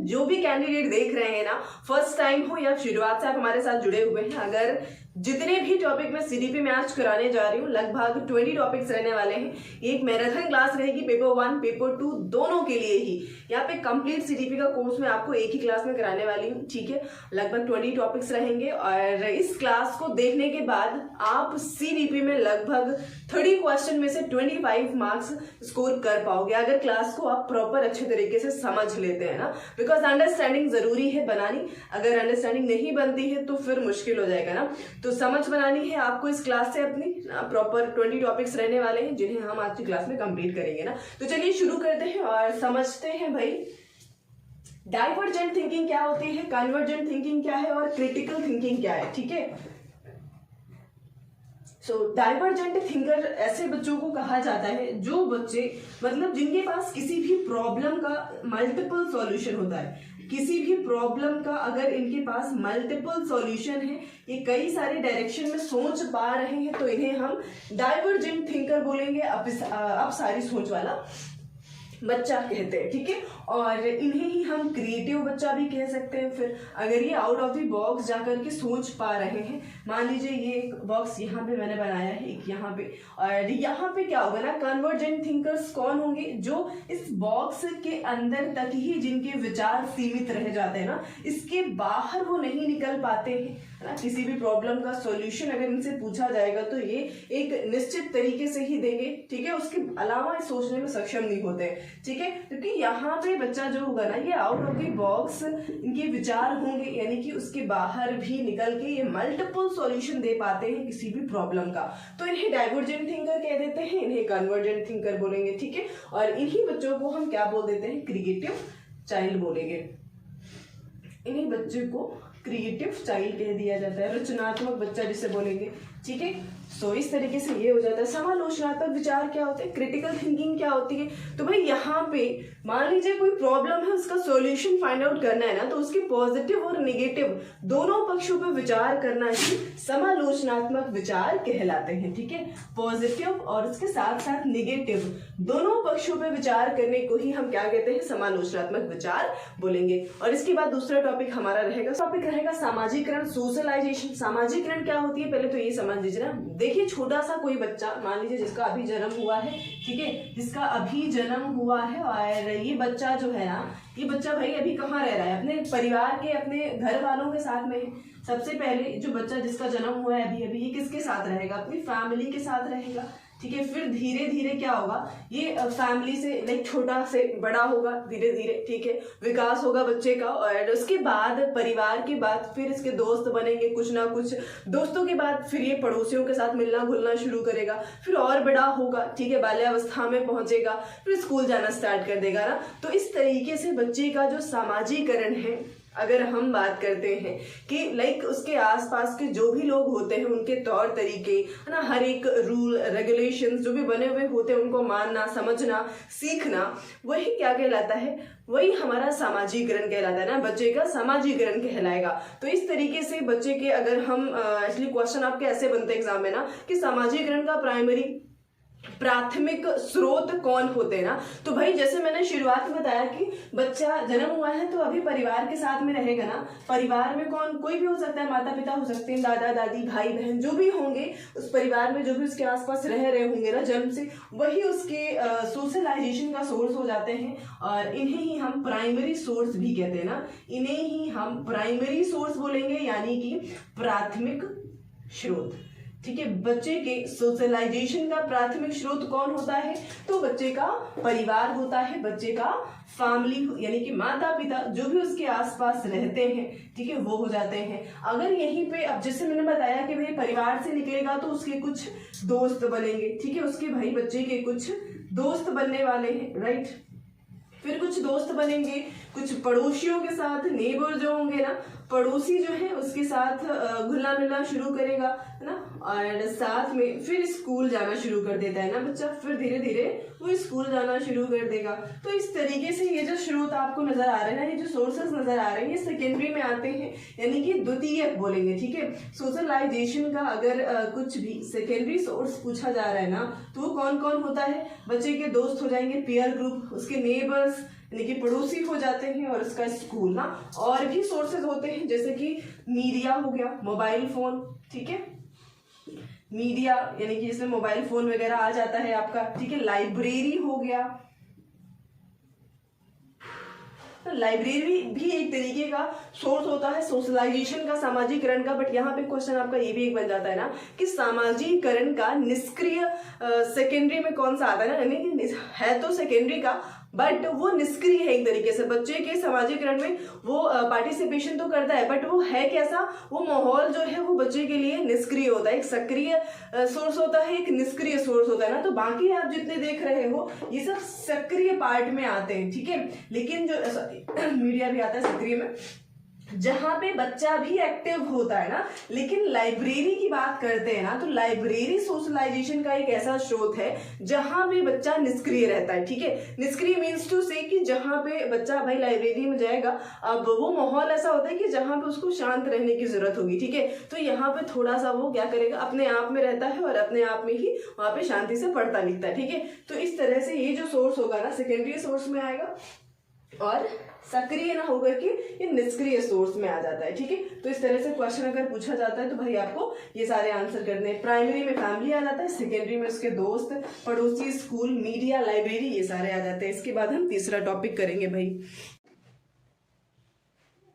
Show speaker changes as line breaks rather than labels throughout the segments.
Education. जो भी candidate देख रहे हैं ना, फर्स्ट टाइम हो या शुरुआत से आप हमारे साथ जुड़े हुए हैं, अगर जितने भी टॉपिक मैं सीडीपी में आज कराने जा रही हूँ, लगभग 20 टॉपिक्स रहने वाले हैं। एक मैराथन क्लास रहेगी, पेपर 1 पेपर 2 दोनों के लिए ही। यहाँ पे कंप्लीट सीडीपी का कोर्स मैं आपको एक ही क्लास में कराने वाली हूँ, ठीक है। लगभग 20 टॉपिक्स रहेंगे और इस क्लास को देखने के बाद आप सीडीपी में लगभग 30 क्वेश्चन में से 25 मार्क्स स्कोर कर पाओगे, अगर क्लास को आप प्रॉपर अच्छे तरीके से समझ लेते हैं ना। बिकॉज अंडरस्टैंडिंग जरूरी है बनानी, अगर अंडरस्टैंडिंग नहीं बनती है तो फिर मुश्किल हो जाएगा ना। तो समझ बनानी है आपको इस क्लास से अपनी, प्रॉपर 20 टॉपिक्स रहने वाले हैं जिन्हें हम आज की क्लास में कंप्लीट करेंगे ना। तो चलिए शुरू करते हैं और समझते हैं भाई डाइवर्जेंट थिंकिंग क्या होती है, कन्वर्जेंट थिंकिंग क्या है और क्रिटिकल थिंकिंग क्या है, ठीक है। डाइवर्जेंट थिंकर ऐसे बच्चों को कहा जाता है जो बच्चे मतलब जिनके पास किसी भी प्रॉब्लम का मल्टीपल सॉल्यूशन होता है। किसी भी प्रॉब्लम का अगर इनके पास मल्टीपल सॉल्यूशन है, ये कई सारे डायरेक्शन में सोच पा रहे हैं, तो इन्हें हम डाइवर्जेंट थिंकर बोलेंगे, अब सारी सोच वाला बच्चा कहते हैं, ठीक है। और इन्हें ही हम क्रिएटिव बच्चा भी कह सकते हैं। फिर अगर ये आउट ऑफ द बॉक्स जाकर के सोच पा रहे हैं, मान लीजिए ये एक बॉक्स यहाँ पे मैंने बनाया है, एक यहाँ पे, और यहाँ पे क्या होगा ना, कन्वर्जेंट थिंकर्स कौन होंगे, जो इस बॉक्स के अंदर तक ही जिनके विचार सीमित रह जाते हैं ना, इसके बाहर वो नहीं निकल पाते हैं ना। किसी भी प्रॉब्लम का सॉल्यूशन अगर इनसे पूछा जाएगा तो ये एक निश्चित तरीके से ही देंगे, ठीक है, उसके अलावा सोचने में सक्षम नहीं होते, ठीक है। क्योंकि यहाँ पे बच्चा जो होगा ना, ये आउट ऑफ द बॉक्स इनके विचार होंगे, यानी कि उसके बाहर भी निकल के ये मल्टीपल सॉल्यूशन दे पाते हैं किसी भी प्रॉब्लम का, तो इन्हें डाइवर्जेंट थिंकर कह देते हैं, इन्हें कन्वर्जेंट थिंकर बोलेंगे, ठीक है। और इन्हीं बच्चों को हम क्या बोल देते हैं, क्रिएटिव चाइल्ड बोलेंगे। इन्हीं बच्चे को क्रिएटिव चाइल्ड कह दिया जाता है, रचनात्मक बच्चा जिसे बोलेंगे, ठीक है। सो इस तरीके से ये हो जाता है। समालोचनात्मक विचार क्या होते हैं, क्रिटिकल थिंकिंग क्या होती है। तो भाई यहाँ पे मान लीजिए कोई प्रॉब्लम है, उसका सॉल्यूशन फाइंड आउट करना है ना, तो उसके पॉजिटिव और नेगेटिव दोनों पक्षों पर विचार करना ही समालोचनात्मक विचार कहलाते हैं, ठीक है। पॉजिटिव और उसके साथ साथ नेगेटिव दोनों पक्षों पर विचार करने को ही हम क्या कहते हैं, समालोचनात्मक विचार बोलेंगे। और इसके बाद दूसरा टॉपिक हमारा रहेगा, टॉपिक रहेगा सामाजिकरण, सोशलाइजेशन। सामाजिकरण क्या होती है पहले तो ये समझ लीजिए ना। देखिए छोटा सा कोई बच्चा मान लीजिए जिसका अभी जन्म हुआ है, ठीक है, जिसका अभी जन्म हुआ है, और ये बच्चा जो है ना, ये बच्चा भाई अभी कहाँ रह रहा है, अपने परिवार के, अपने घर वालों के साथ में है। सबसे पहले जो बच्चा जिसका जन्म हुआ है अभी अभी, ये किसके साथ रहेगा, अपनी फैमिली के साथ रहेगा, ठीक है। फिर धीरे धीरे क्या होगा, ये फैमिली से लाइक छोटा से बड़ा होगा धीरे धीरे, ठीक है, विकास होगा बच्चे का। और उसके बाद परिवार के बाद फिर इसके दोस्त बनेंगे कुछ ना कुछ, दोस्तों के बाद फिर ये पड़ोसियों के साथ मिलना घुलना शुरू करेगा, फिर और बड़ा होगा, ठीक है, बाल्यावस्था में पहुंचेगा, फिर स्कूल जाना स्टार्ट कर देगा ना। तो इस तरीके से बच्चे का जो सामाजिकरण है, अगर हम बात करते हैं कि लाइक उसके आसपास के जो भी लोग होते हैं उनके तौर तरीके है ना, हर एक रूल रेगुलेशंस जो भी बने हुए होते हैं उनको मानना, समझना, सीखना, वही क्या कहलाता है, वही हमारा सामाजिकरण कहलाता है ना, बच्चे का सामाजिकरण कहलाएगा। तो इस तरीके से बच्चे के अगर हम एक्चुअली क्वेश्चन आपके ऐसे बनते हैं एग्जाम में ना कि सामाजिकरण का प्राथमिक स्रोत कौन होते हैं ना। तो भाई जैसे मैंने शुरुआत में बताया कि बच्चा जन्म हुआ है तो अभी परिवार के साथ में रहेगा ना। परिवार में कौन, कोई भी हो सकता है, माता पिता हो सकते हैं, दादा दादी, भाई बहन, जो भी होंगे उस परिवार में, जो भी उसके आसपास रह रहे होंगे ना जन्म से, वही उसके सोशलाइजेशन का सोर्स हो जाते हैं। और इन्हें ही हम प्राइमरी सोर्स भी कहते हैं ना, इन्हें ही हम प्राइमरी सोर्स बोलेंगे, यानी कि प्राथमिक स्रोत, ठीक है। बच्चे के सोशलाइजेशन का प्राथमिक स्रोत कौन होता है, तो बच्चे का परिवार होता है, बच्चे का फैमिली, यानी कि माता पिता जो भी उसके आसपास रहते हैं, ठीक है, वो हो जाते हैं। अगर यहीं पे अब जैसे मैंने बताया कि भाई परिवार से निकलेगा तो उसके कुछ दोस्त बनेंगे, ठीक है, उसके भाई बच्चे के कुछ दोस्त बनने वाले हैं, राइट। फिर कुछ दोस्त बनेंगे कुछ पड़ोसियों के साथ, नेबर जो होंगे ना, पड़ोसी जो है उसके साथ घुलना मिलना शुरू करेगा, है ना। और साथ में फिर स्कूल जाना शुरू कर देता है ना बच्चा, फिर धीरे धीरे वो स्कूल जाना शुरू कर देगा। तो इस तरीके से ये जो स्रोत आपको नजर आ रहे हैं ना, ये जो सोर्सेस नजर आ रहे हैं, ये सेकेंडरी में आते हैं, यानी कि द्वितीयक बोलेंगे, ठीक है। सोशलाइजेशन का अगर कुछ भी सेकेंडरी सोर्स पूछा जा रहा है ना, तो वो कौन कौन होता है, बच्चे के दोस्त हो जाएंगे, पीयर ग्रुप, उसके नेबर्स, यानी कि पड़ोसी हो जाते हैं, और उसका स्कूल ना। और भी सोर्सेज होते हैं जैसे कि मीडिया हो गया, मोबाइल फोन, ठीक है, मीडिया यानी कि इसमें मोबाइल फोन वगैरह आ जाता है आपका, ठीक है। लाइब्रेरी हो गया, तो लाइब्रेरी भी एक तरीके का सोर्स होता है सोशलाइजेशन का, सामाजिकरण का। बट यहाँ पे क्वेश्चन आपका ये भी एक बन जाता है ना कि सामाजिकरण का निष्क्रिय सेकेंडरी में कौन सा आता है ना, यानी कि है तो सेकेंडरी का बट वो निष्क्रिय है एक तरीके से। बच्चे के सामाजिकरण में वो पार्टिसिपेशन तो करता है बट वो है कैसा, वो माहौल जो है वो बच्चे के लिए निष्क्रिय होता है। एक सक्रिय सोर्स होता है, एक निष्क्रिय सोर्स होता है ना। तो बाकी आप जितने देख रहे हो ये सब सक्रिय पार्ट में आते हैं, ठीक है। लेकिन जो मीडिया भी आता है सक्रिय में, जहां पे बच्चा भी एक्टिव होता है ना। लेकिन लाइब्रेरी की बात करते हैं ना, तो लाइब्रेरी सोशलाइजेशन का एक ऐसा स्रोत है जहां पे बच्चा निष्क्रिय रहता है, ठीक है। निष्क्रिय मीन्स टू से कि जहां पे बच्चा भाई लाइब्रेरी में जाएगा, अब वो माहौल ऐसा होता है कि जहां पे उसको शांत रहने की जरूरत होगी, ठीक है। तो यहाँ पे थोड़ा सा वो क्या करेगा, अपने आप में रहता है और अपने आप में ही वहां पे शांति से पढ़ता लिखता है, ठीक है। तो इस तरह से ये जो सोर्स होगा ना सेकेंडरी सोर्स में आएगा, और सक्रिय ना होकर के ये निष्क्रिय सोर्स में आ जाता है, ठीक है। तो इस तरह से क्वेश्चन अगर पूछा जाता है तो भाई आपको ये सारे आंसर करने हैं। प्राइमरी में फैमिली आ जाता है, सेकेंडरी में उसके दोस्त, पड़ोसी, स्कूल, मीडिया, लाइब्रेरी, ये सारे आ जाते हैं। इसके बाद हम तीसरा टॉपिक करेंगे भाई।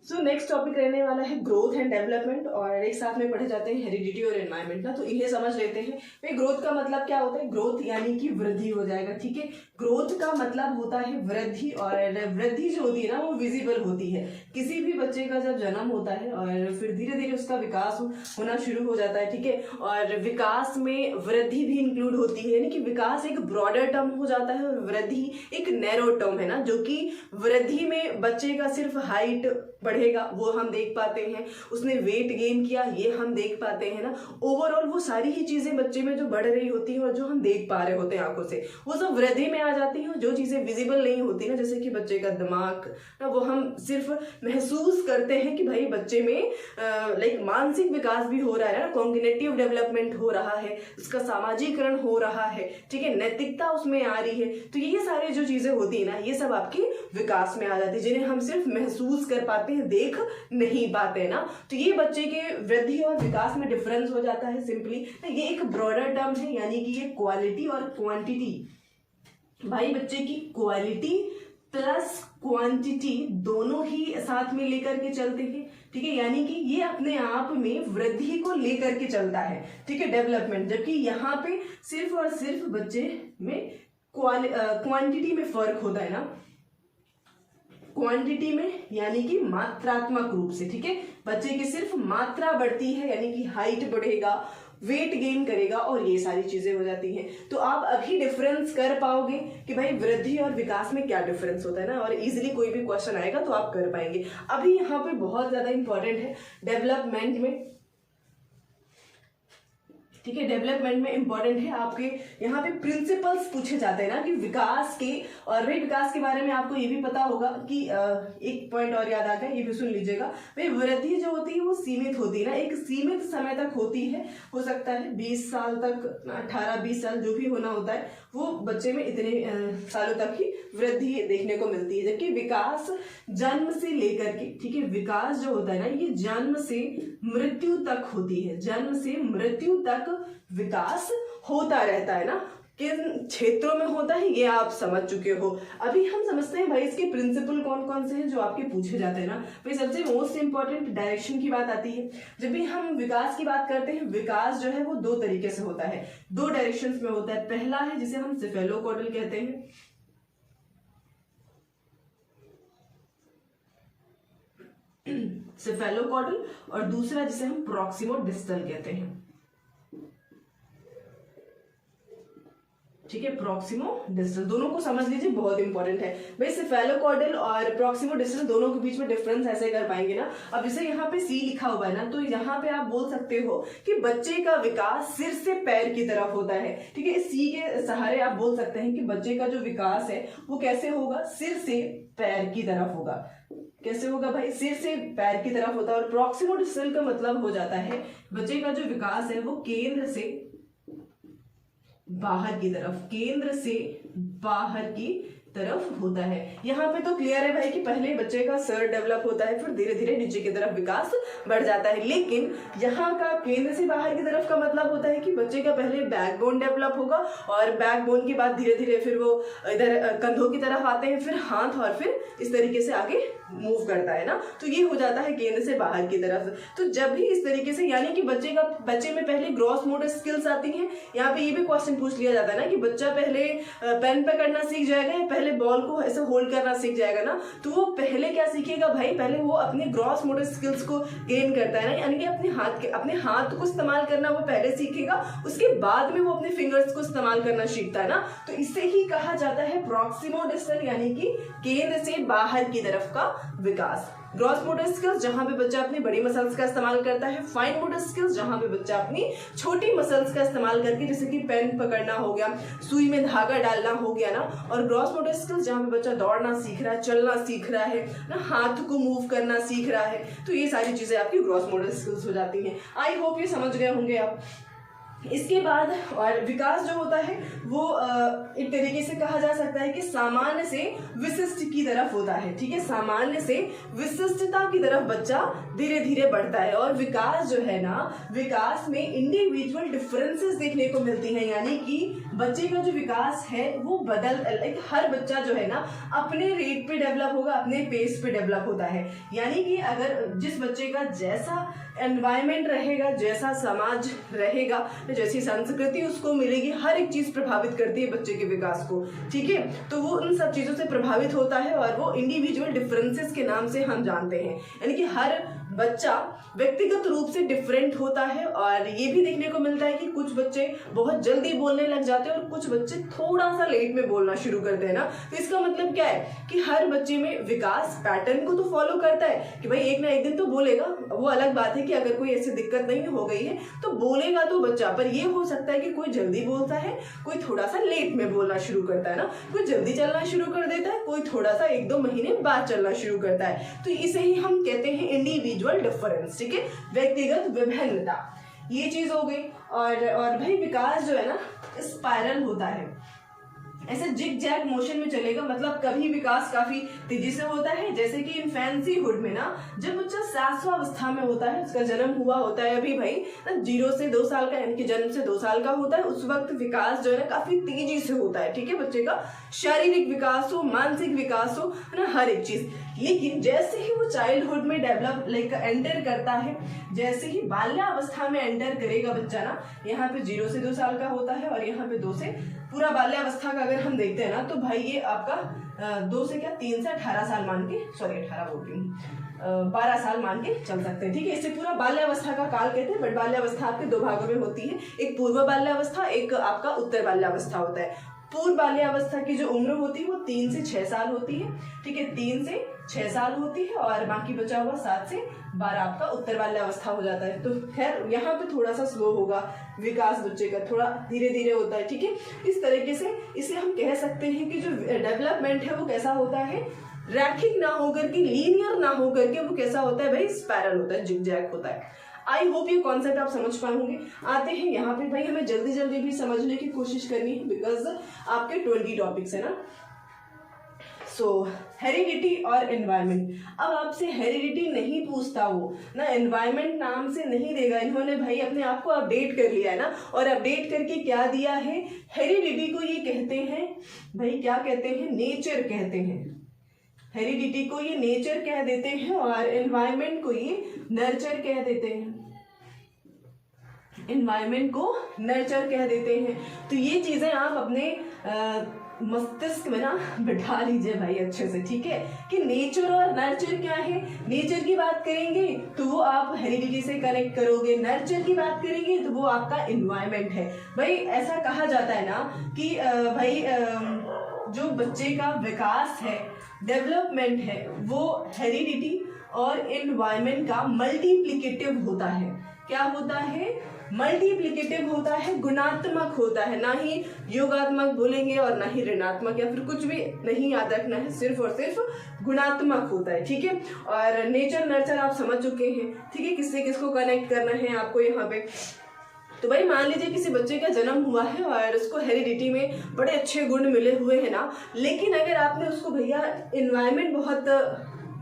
सो नेक्स्ट टॉपिक रहने वाला है ग्रोथ एंड डेवलपमेंट, और एक साथ में पढ़े जाते हैं हेरिडिटी और एनवायरमेंट ना। तो इन्हें समझ लेते हैं भाई। ग्रोथ का मतलब क्या होता है, ग्रोथ यानी कि वृद्धि हो जाएगा, ठीक है। ग्रोथ का मतलब होता है वृद्धि, और वृद्धि जो होती है ना वो विजिबल होती है। किसी भी बच्चे का जब जन्म होता है और फिर धीरे धीरे उसका विकास होना शुरू हो जाता है, ठीक है। और विकास में वृद्धि भी इंक्लूड होती है, यानी कि विकास एक ब्रॉडर टर्म हो जाता है और वृद्धि एक नैरो टर्म है ना। जो कि वृद्धि में बच्चे का सिर्फ हाइट बढ़ेगा वो हम देख पाते हैं, उसने वेट गेन किया ये हम देख पाते हैं ना। ओवरऑल वो सारी ही चीजें बच्चे में जो बढ़ रही होती हैं और जो हम देख पा रहे होते हैं आंखों से, वो सब वृद्धि में आ जाती हैं। जो चीजें विजिबल नहीं होती ना, जैसे कि बच्चे का दिमाग ना, वो हम सिर्फ महसूस करते हैं कि भाई बच्चे में लाइक मानसिक विकास भी हो रहा है ना, कॉग्निटिव डेवलपमेंट हो रहा है, उसका सामाजिकरण हो रहा है, ठीक है, नैतिकता उसमें आ रही है। तो ये सारी जो चीजें होती है ना, ये सब आपके विकास में आ जाती है, जिन्हें हम सिर्फ महसूस कर पाते हैं, देख नहीं पाते ना। तो ये बच्चे के वृद्धि और विकास में डिफरेंस हो जाता है सिंपली। ये एक ब्रॉडर टर्म है, यानी कि ये क्वालिटी और क्वांटिटी, भाई बच्चे की क्वालिटी प्लस क्वांटिटी दोनों ही साथ में लेकर के चलते हैं, ठीक है। यानी कि ये अपने आप में वृद्धि को लेकर के चलता है, ठीक है, डेवलपमेंट। जबकि यहाँ पे सिर्फ और सिर्फ बच्चे में क्वांटिटी में फर्क होता है ना, क्वांटिटी में यानी कि मात्रात्मक रूप से, ठीक है। बच्चे की सिर्फ मात्रा बढ़ती है, यानी कि हाइट बढ़ेगा, वेट गेन करेगा और ये सारी चीजें हो जाती हैं। तो आप अभी डिफरेंस कर पाओगे कि भाई वृद्धि और विकास में क्या डिफरेंस होता है ना, और इजीली कोई भी क्वेश्चन आएगा तो आप कर पाएंगे। अभी यहाँ पे बहुत ज्यादा इंपॉर्टेंट है डेवलपमेंट में, ठीक है। डेवलपमेंट में इंपॉर्टेंट है आपके यहाँ पे प्रिंसिपल्स पूछे जाते हैं ना कि विकास के। और भाई विकास के बारे में आपको ये भी पता होगा कि एक पॉइंट और याद आ गया, ये भी सुन लीजिएगा भाई। वृद्धि जो होती है वो सीमित होती है ना, एक सीमित समय तक होती है। हो सकता है 20 साल तक, 18-20 साल जो भी होना होता है वो बच्चे में इतने सालों तक ही वृद्धि देखने को मिलती है। जबकि विकास जन्म से लेकर के, ठीक है, विकास जो होता है ना ये जन्म से मृत्यु तक होती है, जन्म से मृत्यु तक विकास होता रहता है ना। किन क्षेत्रों में होता है ये आप समझ चुके हो। अभी हम समझते हैं भाई इसके प्रिंसिपल कौन कौन से हैं जो आपके पूछे जाते हैं ना। भाई सबसे मोस्ट इंपॉर्टेंट डायरेक्शन की बात आती है। जब भी हम विकास की बात करते हैं, विकास जो है वो दो तरीके से होता है, दो डायरेक्शंस में होता है। पहला है जिसे हम सेफेलोकॉर्डल कहते हैं, सेफेलोकॉर्डल, और दूसरा जिसे हम प्रॉक्सिमो डिस्टल कहते हैं, ठीक है, प्रॉक्सिमो डिस्टल। दोनों को समझ लीजिए, बहुत इंपॉर्टेंट है भाई। सेफेलोकॉर्डल और प्रॉक्सिमो डिस्टल दोनों के बीच में डिफरेंस ऐसे कर पाएंगे ना। अब जैसे यहाँ पे सी लिखा हुआ है ना, तो यहाँ पे आप बोल सकते हो कि बच्चे का विकास सिर से पैर की तरफ होता है, ठीक है। इस सी के सहारे आप बोल सकते हैं कि बच्चे का जो विकास है वो कैसे होगा, सिर से पैर की तरफ होगा। कैसे होगा भाई, सिर से पैर की तरफ होता है। और प्रॉक्सिमो डिस्टल का मतलब हो जाता है बच्चे का जो विकास है वो केंद्र से बाहर की तरफ, केंद्र से बाहर की तरफ होता है। यहाँ पे तो क्लियर है भाई कि पहले बच्चे का सर डेवलप होता है, फिर धीरे धीरे नीचे की तरफ विकास बढ़ जाता है। लेकिन यहाँ का केंद्र से बाहर की तरफ का मतलब होता है कि बच्चे का पहले बैकबोन डेवलप होगा और बैकबोन के बाद धीरे धीरे फिर वो इधर कंधों की तरफ आते हैं, फिर हाथ, और फिर इस तरीके से आगे मूव करता है ना। तो ये हो जाता है केंद्र से बाहर की तरफ। तो जब भी इस तरीके से, यानी कि बच्चे में पहले ग्रॉस मोटर स्किल्स आती हैं। यहाँ पे ये भी क्वेश्चन पूछ लिया जाता है ना कि बच्चा पहले पेन पकड़ना सीख जाएगा या पहले बॉल को ऐसे होल्ड करना सीख जाएगा ना। तो वो पहले क्या सीखेगा भाई, पहले वो अपने ग्रॉस मोटर स्किल्स को गेन करता है ना, यानी कि अपने हाथ को इस्तेमाल करना वो पहले सीखेगा, उसके बाद में वो अपने फिंगर्स को इस्तेमाल करना सीखता है ना। तो इसे ही कहा जाता है प्रॉक्सिमो डिस्टल, यानी कि केंद्र से बाहर की तरफ का विकास। ग्रॉस मोटर स्किल्स जहां पे बच्चा अपनी बड़ी मसल्स का इस्तेमाल करता है, फाइन मोटर स्किल्स जहां पे बच्चा अपनी छोटी मसल्स का इस्तेमाल करके, जैसे कि पेन पकड़ना हो गया, सुई में धागा डालना हो गया ना, और ग्रॉस मोटर स्किल्स जहां पे बच्चा दौड़ना सीख रहा है, चलना सीख रहा है ना, हाथ को मूव करना सीख रहा है। तो ये सारी चीजें आपकी ग्रॉस मोटर स्किल्स हो जाती हैं। आई होप ये समझ गए होंगे आप। इसके बाद और विकास जो होता है वो एक तरीके से कहा जा सकता है कि सामान्य से विशिष्ट की तरफ होता है। ठीक है, सामान्य से विशिष्टता की तरफ बच्चा धीरे धीरे बढ़ता है। और विकास जो है ना, विकास में इंडिविजुअल डिफरेंसेस देखने को मिलती हैं, यानी कि बच्चे का जो विकास है वो हर बच्चा जो है ना अपने रेट पे डेवलप होगा, अपने पेस पे डेवलप होता है। यानी कि अगर जिस बच्चे का जैसा एनवायरमेंट रहेगा, जैसा समाज रहेगा, जैसी संस्कृति उसको मिलेगी, हर एक चीज प्रभावित करती है बच्चे के विकास को। ठीक है, तो वो उन सब चीजों से प्रभावित होता है और वो इंडिविजुअल डिफरेंसेस के नाम से हम जानते हैं। यानी कि हर बच्चा व्यक्तिगत रूप से डिफरेंट होता है। और ये भी देखने को मिलता है कि कुछ बच्चे बहुत जल्दी बोलने लग जाते हैं और कुछ बच्चे थोड़ा सा लेट में बोलना शुरू करते हैं ना। तो इसका मतलब क्या है कि हर बच्चे में विकास पैटर्न को तो फॉलो करता है कि भाई एक ना एक दिन तो बोलेगा। वो अलग बात है कि अगर कोई ऐसी दिक्कत नहीं हो गई है तो बोलेगा तो बच्चा, पर ये हो सकता है कि कोई जल्दी बोलता है, कोई थोड़ा सा लेट में बोलना शुरू करता है ना, कोई जल्दी चलना शुरू कर देता है, कोई थोड़ा सा 1-2 महीने बाद चलना शुरू करता है। तो इसे ही हम कहते हैं इंडिविजुअल डिफरेंस। ठीक है, व्यक्तिगत विभिन्नता, ये चीज हो गई। और भाई विकास जो है ना स्पाइरल होता है, ऐसे जिग जैग मोशन में चलेगा। मतलब कभी विकास काफी तेजी से होता है, जैसे कि इन्फेंसीहुड में ना, जब बच्चा सातवावस्था में होता है, उसका जन्म हुआ होता है अभी भाई 0 से 2 साल का, यानी कि जन्म से 2 साल का होता है, उस वक्त विकास जो है ना काफी तेजी से होता है। ठीक है, बच्चे का शारीरिक विकास हो, मानसिक विकास हो, है ना, हर एक चीज। लेकिन जैसे ही वो चाइल्डहुड में डेवलप एंटर करता है, जैसे ही बाल्यावस्था में एंटर करेगा बच्चा ना, यहाँ पे 0 से 2 साल का होता है और यहाँ पे 2 से, पूरा बाल्यावस्था का अगर हम देखते हैं ना तो भाई ये आपका 2 से 3 से 18 साल मान के, सॉरी 18 बोल रही हूँ, 12 साल मान के चल सकते हैं। ठीक है, इसे पूरा बाल्यावस्था का काल कहते हैं। बट बाल्यावस्था आपके 2 भागों में होती है, एक पूर्व बाल्यावस्था, एक आपका उत्तर बाल्यावस्था होता है। पूर्व बाल्यावस्था की जो उम्र होती है वो 3 से 6 साल होती है। ठीक है, 3 से 6 साल होती है और बाकी बचा हुआ 7 से 12 आपका उत्तर बाल्यावस्था हो जाता है। तो खैर यहाँ पे थोड़ा सा स्लो होगा विकास बच्चे का, थोड़ा धीरे धीरे होता है। ठीक है, इस तरीके से इसे हम कह सकते हैं कि जो डेवलपमेंट है वो कैसा होता है, रैखिक ना होकर के, लीनियर ना होकर के, वो कैसा होता है भाई, स्पाइरल होता है, जिगजैग होता है। आई होप ये कॉन्सेप्ट आप समझ पाए होंगे। आते हैं यहाँ पे भाई, हमें जल्दी जल्दी भी समझने की कोशिश करनी है बिकॉज आपके 20 टॉपिक्स है ना। सो हेरिडिटी और एनवायरनमेंट। अब आपसे हेरिडिटी नहीं पूछता वो ना, एनवायरनमेंट नाम से नहीं देगा। इन्होंने भाई अपने आप को अपडेट कर लिया है ना, और अपडेट करके क्या दिया है, हेरिडिटी को ये कहते हैं भाई, क्या कहते हैं, नेचर कहते हैं। हेरिडिटी को ये नेचर कह देते हैं और एनवायरनमेंट को ये नर्चर कह देते हैं। एनवायरनमेंट को नर्चर कह देते हैं। तो ये चीजें आप अपने मस्तिष्क में ना बिठा लीजिए भाई अच्छे से। ठीक है, कि नेचर और नर्चर क्या है। नेचर की बात करेंगे तो वो आप हेरिडिटी से कनेक्ट करोगे, नर्चर की बात करेंगे तो वो आपका एनवायरनमेंट है। भाई ऐसा कहा जाता है ना कि भाई जो बच्चे का विकास है, डेवलपमेंट है, वो हेरिडिटी और एनवायरनमेंट का मल्टीप्लिकेटिव होता है। क्या होता है, मल्टीप्लिकेटिव होता है, गुणात्मक होता है। ना ही योगात्मक बोलेंगे और ना ही ऋणात्मक, या फिर कुछ भी नहीं याद रखना है, सिर्फ और सिर्फ गुणात्मक होता है। ठीक है, और नेचर नर्चर आप समझ चुके हैं। ठीक है, किससे किसको कनेक्ट करना है आपको यहाँ पे। तो भाई मान लीजिए किसी बच्चे का जन्म हुआ है और उसको हेरिडिटी में बड़े अच्छे गुण मिले हुए हैं ना, लेकिन अगर आपने उसको भैया इन्वायरमेंट बहुत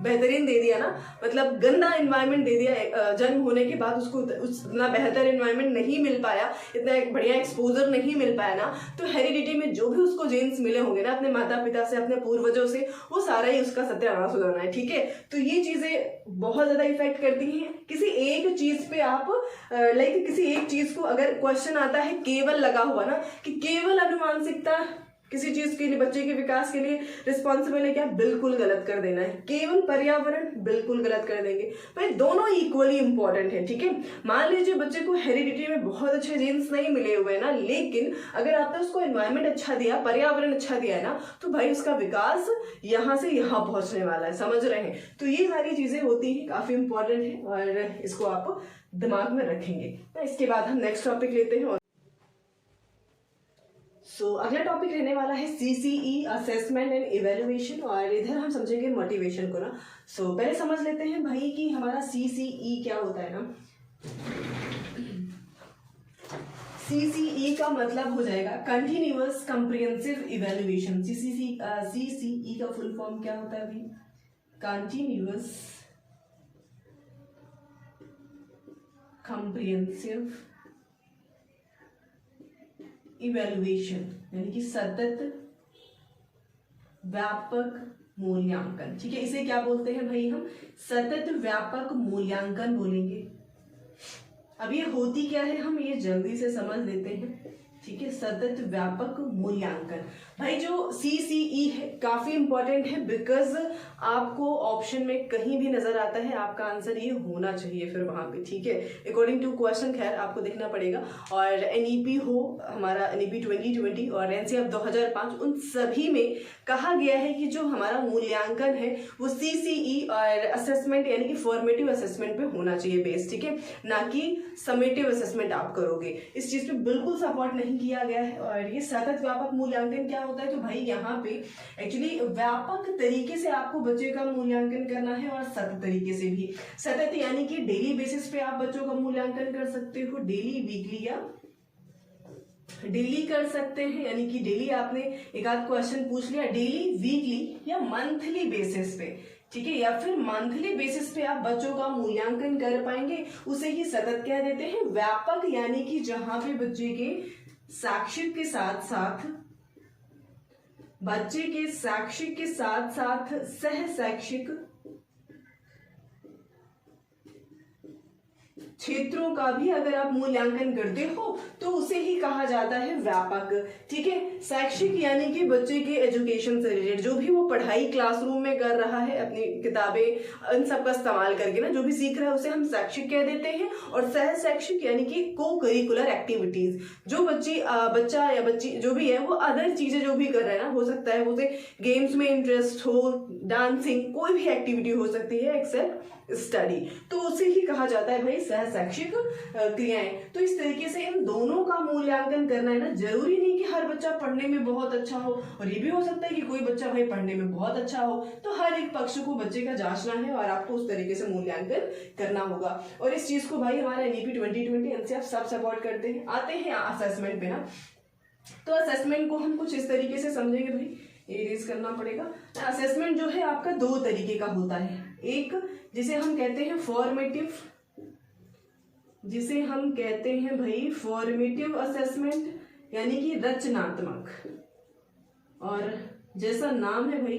बेहतरीन दे दिया ना, मतलब गंदा इन्वायरमेंट दे दिया, जन्म होने के बाद उसको उतना बेहतर इन्वायरमेंट नहीं मिल पाया, इतना एक बढ़िया एक्सपोजर नहीं मिल पाया ना, तो हेरिडिटी में जो भी उसको जीन्स मिले होंगे ना अपने माता पिता से, अपने पूर्वजों से, वो सारा ही उसका सत्यानाश हो जाना है। ठीक है, तो ये चीजें बहुत ज्यादा इफेक्ट करती हैं। किसी एक चीज पे आप लाइक किसी एक चीज को अगर क्वेश्चन आता है केवल लगा हुआ ना, कि केवल अनुमानसिकता किसी चीज के लिए, बच्चे के विकास के लिए रिस्पॉन्सिबल है क्या, बिल्कुल गलत कर देना है। केवल पर्यावरण, बिल्कुल गलत कर देंगे। भाई दोनों इक्वली इंपॉर्टेंट है। ठीक है, मान लीजिए बच्चे को हेरिडिटी में बहुत अच्छे जीन्स नहीं मिले हुए हैं ना, लेकिन अगर आपने उसको एनवायरमेंट अच्छा दिया, पर्यावरण अच्छा दिया है ना, तो भाई उसका विकास यहाँ से यहाँ पहुंचने वाला है। समझ रहे हैं? तो ये सारी चीजें होती है, काफी इंपॉर्टेंट है और इसको आप दिमाग में रखेंगे। इसके बाद हम नेक्स्ट टॉपिक लेते हैं। अगला टॉपिक रहने वाला है CCE, असेसमेंट एंड इवेल्युएशन, और इधर हम समझेंगे मोटिवेशन को ना। पहले समझ लेते हैं भाई कि हमारा CCE क्या होता है ना। CCE का मतलब हो जाएगा कंटिन्यूअस कॉम्प्रिहेंसिव इवेल्युएशन। CCE का फुल फॉर्म क्या होता है भाई? कंटिन्यूअस कॉम्प्रिहेंसिव इवेल्युएशन, यानी कि सतत व्यापक मूल्यांकन। ठीक है, इसे क्या बोलते हैं भाई? हम सतत व्यापक मूल्यांकन बोलेंगे। अब ये होती क्या है, हम ये जल्दी से समझ लेते हैं। ठीक है, सतत व्यापक मूल्यांकन। भाई जो CCE है काफी इंपॉर्टेंट है, बिकॉज आपको ऑप्शन में कहीं भी नजर आता है, आपका आंसर ये होना चाहिए फिर वहां पे। ठीक है, अकॉर्डिंग टू क्वेश्चन, खैर आपको देखना पड़ेगा। और NEP हो हमारा, NEP 2020 और NCERT 2005, उन सभी में कहा गया है कि जो हमारा मूल्यांकन है वो CCE और असेसमेंट यानी कि फॉर्मेटिव असेसमेंट पे होना चाहिए बेस। ठीक है, ना कि समेटिव असेसमेंट आप करोगे। इस चीज पे बिल्कुल सपोर्ट नहीं किया गया है। और ये सतत व्यापक मूल्यांकन क्या होता है? तो भाई यहाँ पे एक्चुअली व्यापक तरीके से आपको बच्चे का मूल्यांकन करना है, और सतत तरीके से भी। सतत यानी कि डेली बेसिस पे आप बच्चों का मूल्यांकन कर सकते हो, डेली, वीकली या डेली कर सकते हैं, यानी कि डेली आपने एक आध क्वेश्चन पूछ लिया, डेली, वीकली या मंथली बेसिस पे। ठीक है, या फिर मंथली बेसिस पे आप बच्चों का मूल्यांकन कर पाएंगे, उसे ही सतत कह देते हैं। व्यापक यानी कि जहां पे बच्चे के शैक्षिक के साथ साथ सह शैक्षिक क्षेत्रों का भी अगर आप मूल्यांकन करते हो तो उसे ही कहा जाता है व्यापक। ठीक है, शैक्षिक यानी कि बच्चे के एजुकेशन से रिलेटेड जो भी वो पढ़ाई क्लासरूम में कर रहा है, अपनी किताबें इन सब का इस्तेमाल करके ना जो भी सीख रहा है उसे हम शैक्षिक कह देते हैं। और सह शैक्षिक यानी कि को करिकुलर एक्टिविटीज, जो बच्चा या बच्ची जो भी है वो अदर चीजें जो भी कर रहा है ना, हो सकता है उसे गेम्स में इंटरेस्ट हो, डांसिंग, कोई भी एक्टिविटी हो सकती है एक्सेप्ट स्टडी, तो उसे ही कहा जाता है भाई सह शैक्षिक क्रियाएं। तो इस तरीके से इन दोनों का मूल्यांकन करना है ना। जरूरी नहीं कि हर बच्चा पढ़ने में बहुत अच्छा हो, और ये भी हो सकता है कि कोई बच्चा भाई पढ़ने में बहुत अच्छा हो। तो हर एक पक्ष को बच्चे का जांचना है और आपको उस तरीके से मूल्यांकन करना होगा। और इस चीज को भाई हमारे NEP 2020 NCERT सब सपोर्ट करते हैं। आते हैं असेसमेंट पे ना, तो असेसमेंट को हम कुछ इस तरीके से समझेंगे भाई, एरेज करना पड़ेगा। असेसमेंट जो है आपका दो तरीके का होता है। एक जिसे हम कहते हैं फॉर्मेटिव असेसमेंट, यानी कि रचनात्मक, और जैसा नाम है भाई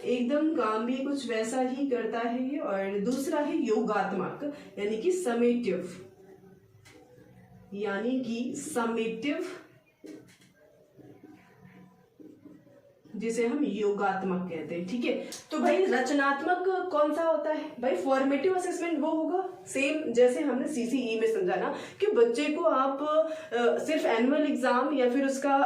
एकदम काम भी कुछ वैसा ही करता है ये। और दूसरा है योगात्मक, यानी कि समेटिव, जिसे हम योगात्मक कहते हैं। ठीक है, तो भाई रचनात्मक कौन सा होता है? भाई फॉर्मेटिव असेसमेंट वो होगा सेम जैसे हमने CCE में समझा ना, कि बच्चे को आप सिर्फ एनुअल एग्जाम या फिर उसका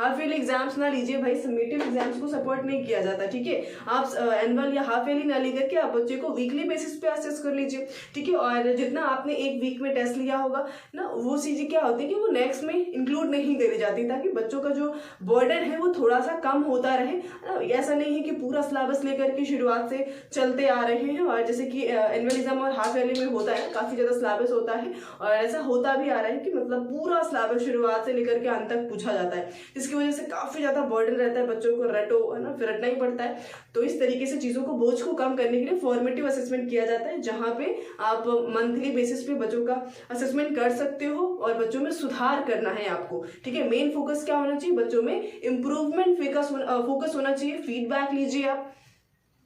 हाफ ईयरली एग्जाम्स ना लीजिए भाई, समेटिव एग्जाम्स को सपोर्ट नहीं किया जाता, ठीक है। आप एनुअल या हाफ ईयरली ना लेकर के आप बच्चे को वीकली बेसिस पे असेस कर लीजिए, ठीक है। और जितना आपने एक वीक में टेस्ट लिया होगा ना, वो चीज़ें क्या होती है कि वो नेक्स्ट में इंक्लूड नहीं करी जाती, ताकि बच्चों का जो बर्डन है वो थोड़ा सा कम होता रहे। ऐसा नहीं है कि पूरा सिलेबस लेकर के शुरुआत से चलते आ रहे हैं, और जैसे कि एनुअल एग्जाम और हाफ ईयरली में होता है काफ़ी ज़्यादा सिलेबस होता है, और ऐसा होता भी आ रहा है कि मतलब पूरा सिलेबस शुरुआत से लेकर के अंत तक पूछा जाता है, जिसकी वजह से काफ़ी ज़्यादा बर्डन रहता है बच्चों को, रटो है ना, फिर रटना ही पड़ता है। तो इस तरीके से चीज़ों को, बोझ को कम करने के लिए फॉर्मेटिव असेसमेंट किया जाता है, जहाँ पे आप मंथली बेसिस पे बच्चों का असेसमेंट कर सकते हो और बच्चों में सुधार करना है आपको, ठीक है। मेन फोकस क्या होना चाहिए, बच्चों में इंप्रूवमेंट फोकस होना चाहिए, फीडबैक लीजिए आप,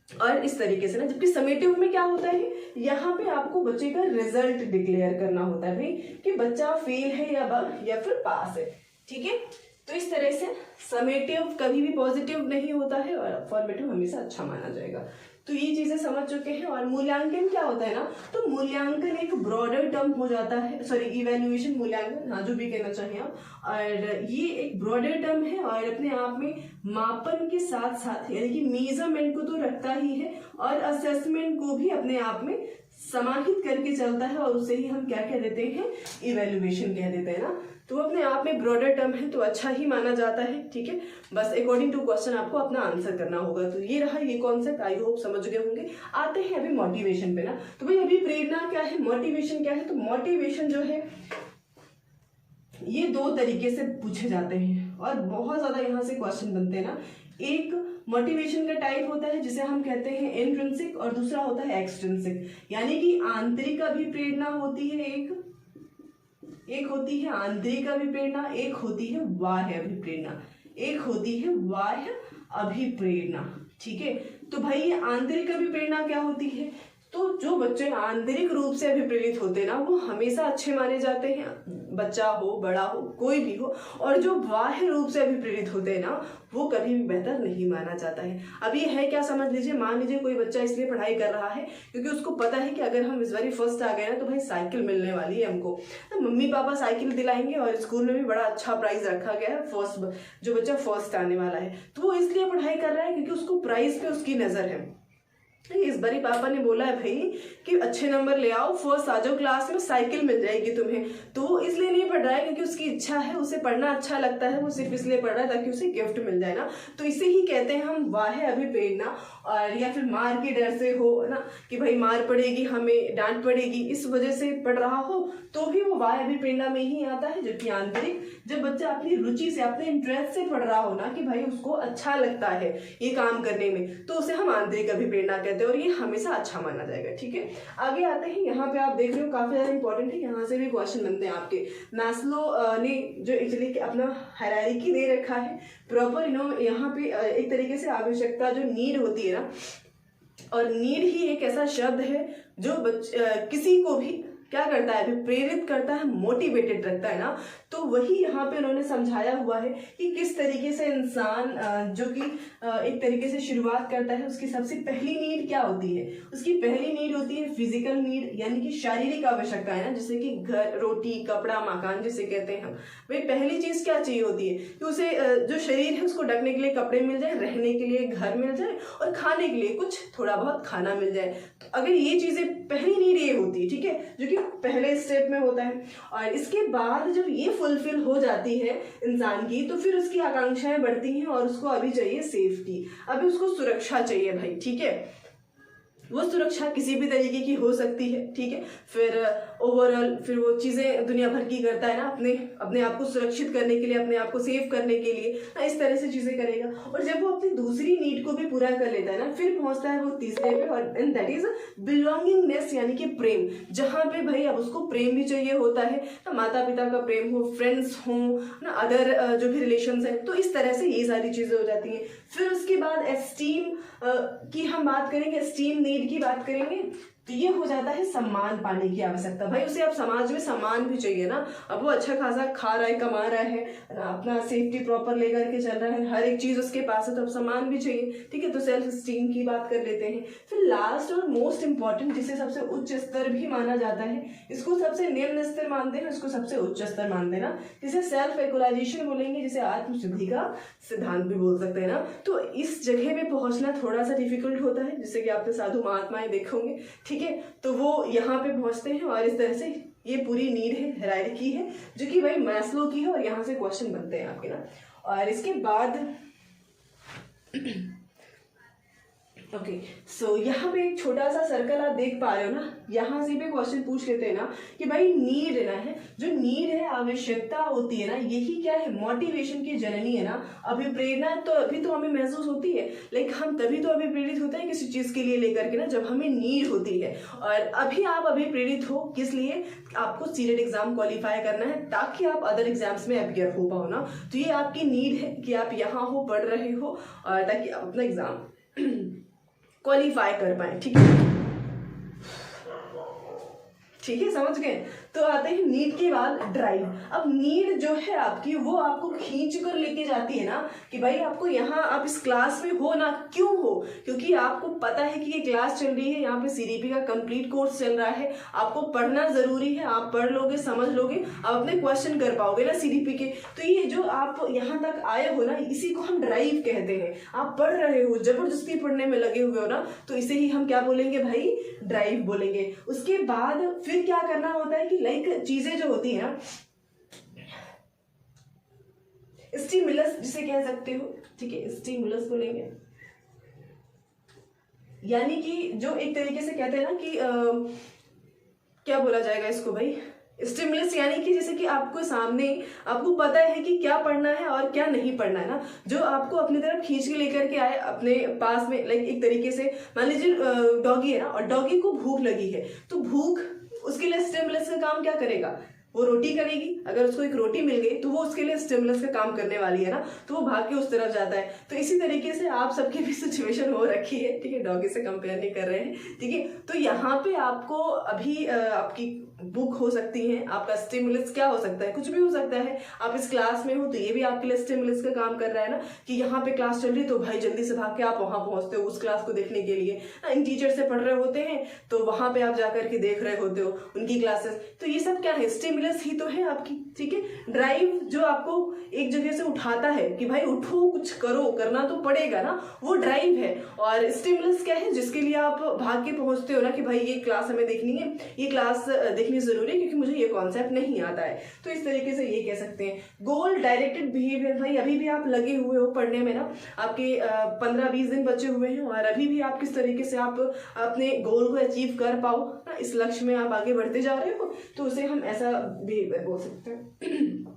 और इस तरीके से ना। जबकि समेटिव में क्या होता है, यहाँ पे आपको बच्चे का रिजल्ट डिक्लेयर करना होता है भाई, कि बच्चा फेल है या फिर पास है, ठीक है। तो इस तरह से समेटिव कभी भी पॉजिटिव नहीं होता है और फॉर्मेटिव हमेशा अच्छा माना जाएगा। तो ये चीजें समझ चुके हैं। और मूल्यांकन क्या होता है ना, तो मूल्यांकन एक ब्रॉडर टर्म हो जाता है, सॉरी इवैल्यूएशन, मूल्यांकन, हाँ जो भी कहना चाहिए आप, और ये एक ब्रॉडर टर्म है और अपने आप में मापन के साथ साथ यानी कि मेजरमेंट को तो रखता ही है और असेसमेंट को भी अपने आप में समाहित करके चलता है, और उसे ही हम क्या कह देते हैं, इवैल्यूएशन कह देते हैं ना। तो अपने आप में ब्रॉडर टर्म है तो अच्छा ही माना जाता है, ठीक है। बस अकॉर्डिंग टू क्वेश्चन आपको अपना आंसर करना होगा। तो ये रहा ये कॉन्सेप्ट, आई होप समझ गए होंगे। आते हैं अभी मोटिवेशन पे ना। तो भाई अभी प्रेरणा क्या है, मोटिवेशन क्या है। तो मोटिवेशन जो है ये दो तरीके से पूछे जाते हैं और बहुत ज्यादा यहाँ से क्वेश्चन बनते हैं ना। एक मोटिवेशन का टाइप होता है जिसे हम कहते हैं इंट्रिंसिक, और दूसरा होता है एक्सट्रिंसिक, यानी कि आंतरिक अभिप्रेरणा होती है एक होती है आंतरिक अभिप्रेरणा, एक होती है बाह्य अभिप्रेरणा, एक होती है बाह्य अभिप्रेरणा, ठीक है। तो भाई ये आंतरिक अभिप्रेरणा क्या होती है, तो जो बच्चे आंतरिक रूप से अभिप्रेरित होते हैं ना वो हमेशा अच्छे माने जाते हैं, बच्चा हो बड़ा हो कोई भी हो। और जो बाह्य रूप से अभिप्रेरित होते हैं ना वो कभी भी बेहतर नहीं माना जाता है। अब ये है क्या, समझ लीजिए, मान लीजिए कोई बच्चा इसलिए पढ़ाई कर रहा है क्योंकि उसको पता है कि अगर हम इस बार फर्स्ट आ गए ना तो भाई साइकिल मिलने वाली है हमको, तो मम्मी पापा साइकिल दिलाएंगे और स्कूल में भी बड़ा अच्छा प्राइज रखा गया है, फर्स्ट जो बच्चा फर्स्ट आने वाला है तो वो इसलिए पढ़ाई कर रहा है क्योंकि उसको प्राइज पे उसकी नजर है। इस बारी पापा ने बोला है भाई कि अच्छे नंबर ले आओ, फर्स्ट आ जाओ क्लास में, साइकिल मिल जाएगी तुम्हें। तो वो इसलिए नहीं पढ़ रहा है क्योंकि उसकी इच्छा है, उसे पढ़ना अच्छा लगता है, वो सिर्फ इसलिए पढ़ रहा है ताकि उसे गिफ्ट मिल जाए ना। तो इसे ही कहते हैं हम बाह्य अभिप्रेरणा, और या फिर मार के डर से हो ना कि भाई मार पड़ेगी, हमें डांट पड़ेगी, इस वजह से पढ़ रहा हो तो भी वो बाह्य अभिप्रेरणा में ही आता है। जबकि आंतरिक, जब बच्चा अपनी रुचि से अपने इंटरेस्ट से पढ़ रहा हो ना कि भाई उसको अच्छा लगता है ये काम करने में, तो उसे हम आंतरिक अभिप्रेरणा कहते हैं और ये हमेशा अच्छा माना जाएगा, ठीक है। आगे आते हैं, यहाँ पे आप देख रहे हो काफी ज्यादा इंपॉर्टेंट है, यहाँ से भी क्वेश्चन बनते हैं आपके। मैस्लो ने जो एक्चुअली अपना हायरार्की दे रखा है प्रॉपर, यहाँ पे एक तरीके से आवश्यकता जो नीड होती है ना, और नीड ही एक ऐसा शब्द है जो किसी को भी क्या करता है, प्रेरित करता है, मोटिवेटेड रखता है ना। तो वही यहाँ पे उन्होंने समझाया हुआ है कि किस तरीके से इंसान जो कि एक तरीके से शुरुआत करता है, उसकी सबसे पहली नीड क्या होती है। उसकी पहली नीड होती है फिजिकल नीड, यानी कि शारीरिक आवश्यकता है ना, जैसे कि घर, रोटी, कपड़ा, मकान जिसे कहते हैं हम। भाई पहली चीज क्या चाहिए होती है कि उसे जो शरीर है उसको ढकने के लिए कपड़े मिल जाए, रहने के लिए घर मिल जाए और खाने के लिए कुछ थोड़ा बहुत खाना मिल जाए। तो अगर ये चीजें, पहली नीड ये होती है, ठीक है, जो कि पहले स्टेप में होता है। और इसके बाद जब ये फुलफिल हो जाती है इंसान की, तो फिर उसकी आकांक्षाएं बढ़ती हैं और उसको अभी चाहिए सेफ्टी, अभी उसको सुरक्षा चाहिए भाई, ठीक है। वो सुरक्षा किसी भी तरीके की हो सकती है, ठीक है। फिर ओवरऑल फिर वो चीज़ें दुनिया भर की करता है ना, अपने आप को सुरक्षित करने के लिए, अपने आप को सेव करने के लिए ना, इस तरह से चीज़ें करेगा। और जब वो अपनी दूसरी नीड को भी पूरा कर लेता है ना, फिर पहुंचता है वो तीसरे पे, और एंड दैट इज बिलोंगिंगनेस, यानी कि प्रेम, जहाँ पे भाई अब उसको प्रेम भी चाहिए होता है ना, माता पिता का प्रेम हो, फ्रेंड्स हो ना, अदर जो भी रिलेशंस हैं। तो इस तरह से ये सारी चीज़ें हो जाती हैं। फिर उसके बाद एस्टीम की हम बात करेंगे, एस्टीम नीड की बात करेंगे। तो ये हो जाता है सम्मान पाने की आवश्यकता। भाई उसे अब समाज में सम्मान भी चाहिए ना, अब वो अच्छा खासा खा रहा है, कमा रहा है ना, अपना सेफ्टी प्रॉपर लेकर के चल रहा है, हर एक चीज उसके पास है, तो अब सम्मान भी चाहिए। ठीक है, तो सेल्फ स्टीम की बात कर लेते हैं। फिर लास्ट और मोस्ट इंपॉर्टेंट, जिसे सबसे उच्च स्तर भी माना जाता है, इसको सबसे निम्न स्तर मानते हैं, इसको सबसे उच्च स्तर मानते हैं ना, जिसे सेल्फ एक्चुअलाइजेशन बोलेंगे, जिसे आत्मसिद्धि का सिद्धांत भी बोल सकते हैं ना। तो इस जगह पे पहुंचना थोड़ा सा डिफिकल्ट होता है, जिससे कि आपने साधु महात्माएं देखे होंगे। ठीक है, तो वो यहाँ पे पहुंचते हैं और इस तरह से ये पूरी नीड है, हायरार्की है, जो कि भाई मैस्लो की है, और यहाँ से क्वेश्चन बनते हैं आपके ना। और इसके बाद ओके, सो यहाँ पे एक छोटा सा सर्कल आप देख पा रहे हो ना, यहाँ से भी क्वेश्चन पूछ लेते हैं ना कि भाई नीड है ना, है जो नीड है, आवश्यकता होती है ना, यही क्या है, मोटिवेशन की जननी है ना। अभिप्रेरणा तो अभी तो हमें महसूस होती है, लेकिन हम तभी तो अभिप्रेरित होते हैं किसी चीज के लिए लेकर के ना, जब हमें नीड होती है। और अभी आप अभिप्रेरित हो किस लिए, आपको सीटेट एग्जाम क्वालिफाई करना है, ताकि आप अदर एग्जाम्स में अपीयर हो पाओ ना। तो ये आपकी नीड है कि आप यहाँ हो, पढ़ रहे हो, और ताकि आप अपना एग्जाम क्वालिफाई कर पाए। ठीक है, ठीक है, समझ गए। तो आते हैं नीड के बाद ड्राइव। अब नीड जो है आपकी, वो आपको खींच कर लेके जाती है ना, कि भाई आपको यहाँ, आप इस क्लास में हो ना, क्यों हो, क्योंकि आपको पता है कि ये क्लास चल रही है, यहाँ पे सीडीपी का कंप्लीट कोर्स चल रहा है, आपको पढ़ना जरूरी है, आप पढ़ लोगे, समझ लोगे, आप अपने क्वेश्चन कर पाओगे ना सीडीपी के। तो ये जो आप यहाँ तक आए हो ना, इसी को हम ड्राइव कहते हैं। आप पढ़ रहे हो, जबरदस्ती पढ़ने में लगे हुए हो ना, तो इसे ही हम क्या बोलेंगे भाई, ड्राइव बोलेंगे। उसके बाद फिर क्या करना होता है कि लाइक चीजें जो होती है ना, स्टिमुलस जिसे कह सकते हो, ठीक है, स्टिमुलस बोलेंगे, यानी कि जो एक तरीके से कहते हैं ना कि क्या बोला जाएगा इसको भाई, स्टिमुलस, यानी कि जैसे कि आपको सामने, आपको पता है कि क्या पढ़ना है और क्या नहीं पढ़ना है ना, जो आपको अपनी तरफ खींच के लेकर के आए अपने पास में। लाइक एक तरीके से मान लीजिए डॉगी है ना, और डॉगी को भूख लगी है, तो भूख, उसके लिए स्टिमुलस का काम क्या करेगा, वो रोटी करेगी। अगर उसको एक रोटी मिल गई तो वो उसके लिए स्टिमुलस का काम करने वाली है ना, तो वो भाग के उस तरफ जाता है। तो इसी तरीके से आप सबकी भी सिचुएशन हो रखी है, ठीक है, डॉगी से कंपेयर नहीं कर रहे हैं, ठीक है। तो यहाँ पे आपको अभी आपकी बुक हो सकती है, आपका स्टिमुलस क्या हो सकता है, कुछ भी हो सकता है। आप इस क्लास में हो तो ये भी आपके लिए स्टिमुलस का काम कर रहा है ना, कि यहाँ पे क्लास चल रही है तो भाई जल्दी से भाग के आप वहां पहुंचते हो उस क्लास को देखने के लिए। इन टीचर से पढ़ रहे होते हैं तो वहां पे आप जाकर के देख रहे होते हो उनकी क्लासेस। तो ये सब क्या है, स्टिमुलस ही तो है आपकी, ठीक है। ड्राइव जो आपको एक जगह से उठाता है कि भाई उठो, कुछ करो, करना तो पड़ेगा ना, वो ड्राइव है। और स्टिमुलस क्या है, जिसके लिए आप भाग के पहुंचते हो ना, कि भाई ये क्लास हमें देखनी है, ये क्लास देखनी जरूरी है क्योंकि मुझे ये कॉन्सेप्ट नहीं आता है। तो इस तरीके से ये कह सकते हैं। गोल डायरेक्टेड बिहेवियर, भाई अभी भी आप लगे हुए हो पढ़ने में ना, आपके 15-20 दिन बचे हुए हैं और अभी भी आप किस तरीके से आप अपने गोल को अचीव कर पाओ ना, इस लक्ष्य में आप आगे बढ़ते जा रहे हो, तो उसे हम ऐसा बिहेवियर बोल सकते हैं।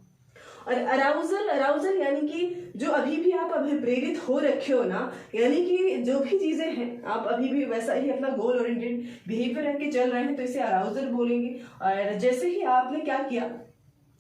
और अराउजल यानी कि जो अभी भी आप अभिप्रेरित हो रखे हो ना, यानी कि जो भी चीजें हैं आप अभी भी वैसा ही अपना गोल ओरिएंटेड बिहेवियर रख के चल रहे हैं, तो इसे अराउजल बोलेंगे। और जैसे ही आपने क्या किया,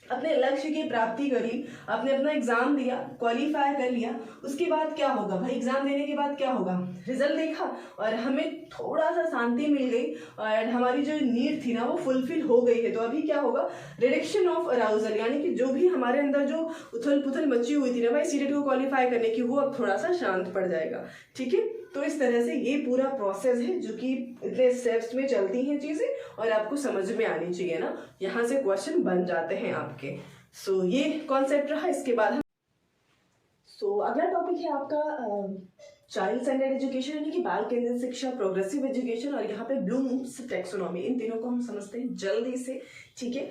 अपने लक्ष्य की प्राप्ति करी, आपने अपना एग्जाम दिया, क्वालिफाई कर लिया, उसके बाद क्या होगा भाई, एग्जाम देने के बाद क्या होगा, रिजल्ट देखा और हमें थोड़ा सा शांति मिल गई और हमारी जो नीड थी ना वो फुलफिल हो गई है। तो अभी क्या होगा, रिडक्शन ऑफ अराउजल, यानी कि जो भी हमारे अंदर जो उथल पुथल मची हुई थी ना भाई सीटेट को क्वालिफाई करने की, वो अब थोड़ा सा शांत पड़ जाएगा, ठीक है। तो इस तरह से ये पूरा प्रोसेस है जो कि इतने स्टेप्स में चलती हैं चीजें और आपको समझ में आनी चाहिए ना, यहाँ से क्वेश्चन बन जाते हैं आपके। सो ये कॉन्सेप्ट रहा। इसके बाद हम अगला टॉपिक है आपका चाइल्ड सेंटर्ड एजुकेशन, यानी कि बाल केंद्रित शिक्षा, प्रोग्रेसिव एजुकेशन, और यहाँ पे ब्लूम्स टैक्सोनॉमी, इन तीनों को हम समझते हैं जल्दी से, ठीक है।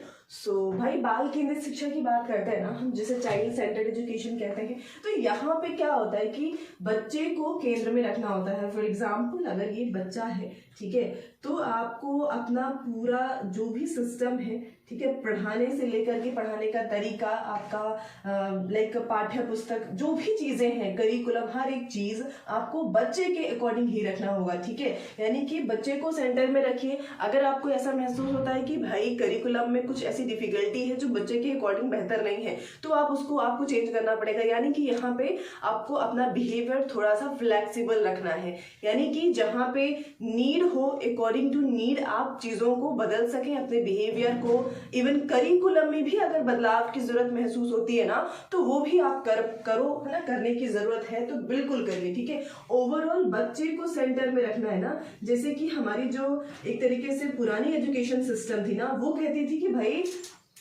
भाई बाल केंद्रित शिक्षा की बात करते हैं ना हम, जिसे चाइल्ड सेंटर्ड एजुकेशन कहते हैं। तो यहाँ पे क्या होता है कि बच्चे को केंद्र में रखना होता है। फॉर एग्जाम्पल अगर ये बच्चा है, ठीक है, तो आपको अपना पूरा जो भी सिस्टम है, ठीक है, पढ़ाने से लेकर के पढ़ाने का तरीका, आपका लाइक पाठ्य पुस्तक, जो भी चीजें हैं, करिकुलम, हर एक चीज आपको बच्चे के अकॉर्डिंग ही रखना होगा, ठीक है। यानी कि बच्चे को सेंटर में रखिए। अगर आपको ऐसा महसूस होता है कि भाई करिकुलम में कुछ ऐसी डिफिकल्टी है जो बच्चे के अकॉर्डिंग बेहतर नहीं है, तो आपको चेंज करना पड़ेगा। यानी कि यहाँ पे आपको अपना बिहेवियर थोड़ा सा फ्लेक्सिबल रखना है, यानी कि जहाँ पे नीड हो अकॉर्डिंग टू नीड आप चीज़ों को बदल सकें, अपने बिहेवियर को। इवन करिकुलम में भी अगर बदलाव की जरूरत महसूस होती है ना, तो वो भी आप करो है ना, करने की जरूरत है तो बिल्कुल करिए, ठीक है। ओवरऑल बच्चे को सेंटर में रखना है ना। जैसे कि हमारी जो एक तरीके से पुरानी एजुकेशन सिस्टम थी ना, वो कहती थी कि भाई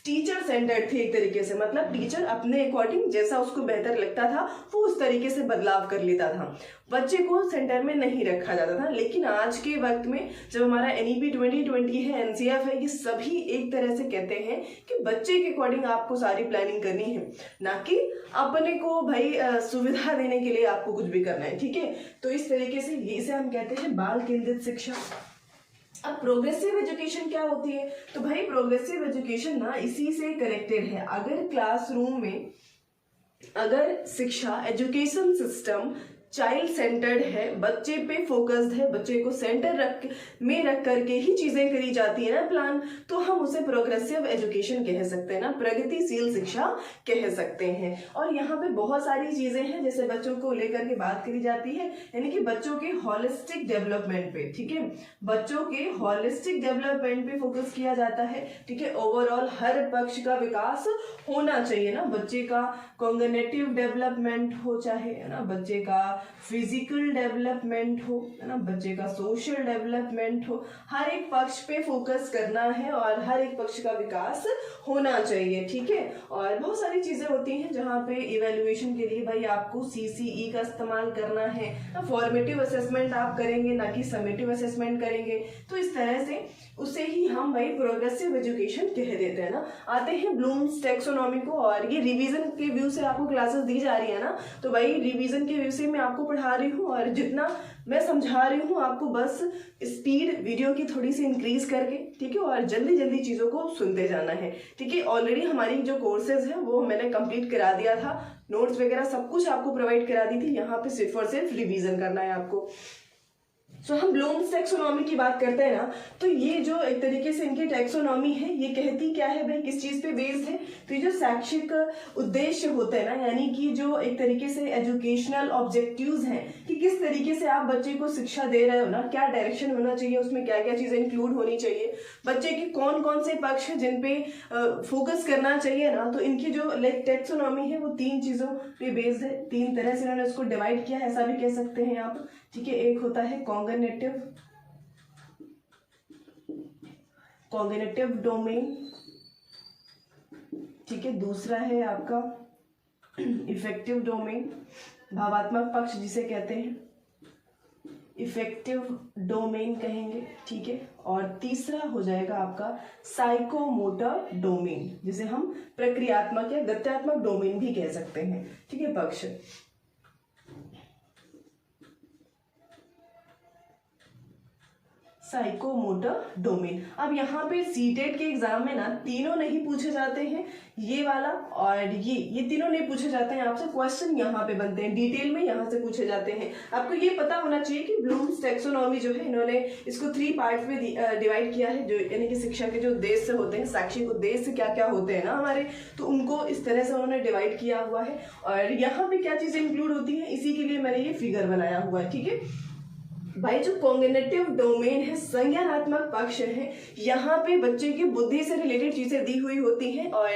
टीचर सेंटर्ड थी एक तरीके से, मतलब टीचर अपने अकॉर्डिंग जैसा उसको बेहतर लगता था वो उस तरीके से बदलाव कर लेता था, बच्चे को सेंटर में नहीं रखा जाता था। लेकिन आज के वक्त में जब हमारा NEP 2020 है, NCF है, ये सभी एक तरह से कहते हैं कि बच्चे के अकॉर्डिंग आपको सारी प्लानिंग करनी है, ना कि अपने को भाई सुविधा देने के लिए आपको कुछ भी करना है, ठीक है। तो इस तरीके से इसे हम कहते हैं बाल केंद्रित शिक्षा। अब प्रोग्रेसिव एजुकेशन क्या होती है? तो भाई प्रोग्रेसिव एजुकेशन ना इसी से कनेक्टेड है। अगर क्लासरूम में अगर शिक्षा एजुकेशन सिस्टम चाइल्ड सेंटर्ड है, बच्चे पे फोकस्ड है, बच्चे को सेंटर रख करके ही चीजें करी जाती है ना प्लान, तो हम उसे प्रोग्रेसिव एजुकेशन कह सकते हैं ना, प्रगतिशील शिक्षा कह सकते हैं। और यहाँ पे बहुत सारी चीजें हैं जैसे बच्चों को लेकर के बात करी जाती है, यानी कि बच्चों के होलिस्टिक डेवलपमेंट पे, ठीक है, बच्चों के होलिस्टिक डेवलपमेंट पे फोकस किया जाता है, ठीक है। ओवरऑल हर पक्ष का विकास होना चाहिए ना, बच्चे का कॉग्निटिव डेवलपमेंट हो, चाहे है ना बच्चे का फिजिकल डेवलपमेंट हो, है ना बच्चे का सोशल डेवलपमेंट हो, हर एक पक्ष पे फोकस करना है और हर एक पक्ष का विकास होना चाहिए, ठीक है। और बहुत सारी चीजें होती हैं जहाँ पे इवेल्युएशन के लिए भाई आपको CCE का इस्तेमाल करना है, फॉर्मेटिव असेसमेंट आप करेंगे ना कि समेटिव असेसमेंट करेंगे, तो इस तरह से उसे ही हम भाई प्रोग्रेसिव एजुकेशन कह देते हैं ना। आते हैं ब्लूम्स टैक्सोनॉमी को, और ये रिवीजन के व्यू से आपको क्लासेस दी जा रही है ना, तो भाई रिवीजन के व्यू से मैं आपको पढ़ा रही हूँ और जितना मैं समझा रही हूँ आपको बस स्पीड वीडियो की थोड़ी सी इंक्रीज करके, ठीक है, और जल्दी जल्दी चीज़ों को सुनते जाना है, ठीक है। ऑलरेडी हमारी जो कोर्सेज हैं वो मैंने कंप्लीट करा दिया था, नोट्स वगैरह सब कुछ आपको प्रोवाइड करा दी थी, यहाँ पे सिर्फ और सिर्फ रिवीजन करना है आपको। हम ब्लूम्स टैक्सोनॉमी की बात करते हैं ना, तो ये जो एक तरीके से इनकी टैक्सोनॉमी है ये कहती क्या है भाई, किस चीज पे बेस्ड है? तो ये जो शैक्षिक उद्देश्य होते हैं ना, यानी कि जो एक तरीके से एजुकेशनल ऑब्जेक्टिव्स हैं कि किस तरीके से आप बच्चे को शिक्षा दे रहे हो ना, क्या डायरेक्शन होना चाहिए, उसमें क्या क्या चीजें इंक्लूड होनी चाहिए, बच्चे के कौन कौन से पक्ष है जिन पे फोकस करना चाहिए ना, तो इनकी जो लाइक टैक्सोनॉमी है वो 3 चीजों पे बेस्ड है। 3 तरह से इन्होंने उसको डिवाइड किया है, ऐसा भी कह सकते हैं आप, ठीक है। एक होता है कॉग्निटिव डोमेन, ठीक है। दूसरा है आपका इफेक्टिव डोमेन, भावात्मक पक्ष जिसे कहते हैं, इफेक्टिव डोमेन कहेंगे, ठीक है। और तीसरा हो जाएगा आपका साइकोमोटर डोमेन, जिसे हम प्रक्रियात्मक या गत्यात्मक डोमेन भी कह सकते हैं, ठीक है, पक्ष। Psychomotor domain. अब यहाँ पे सीटेट के एग्जाम में ना तीनों नहीं पूछे जाते हैं, ये वाला और ये तीनों नहीं पूछे जाते हैं आपसे, क्वेश्चन यहाँ पे बनते हैं डिटेल में, यहाँ से पूछे जाते हैं। आपको ये पता होना चाहिए कि ब्लूम्स टैक्सोनॉमी जो है इन्होंने इसको 3 पार्ट में डिवाइड किया है, जो यानी कि शिक्षा के जो उद्देश्य होते हैं, शैक्षिक उद्देश्य क्या क्या होते हैं ना हमारे, तो उनको इस तरह से उन्होंने डिवाइड किया हुआ है। और यहाँ पे क्या चीजें इंक्लूड होती हैं, इसी के लिए मैंने ये फिगर बनाया हुआ है, ठीक है भाई। जो कॉग्निटिव डोमेन है, संज्ञानात्मक पक्ष है, यहाँ पे बच्चे की बुद्धि से रिलेटेड चीजें दी हुई होती हैं और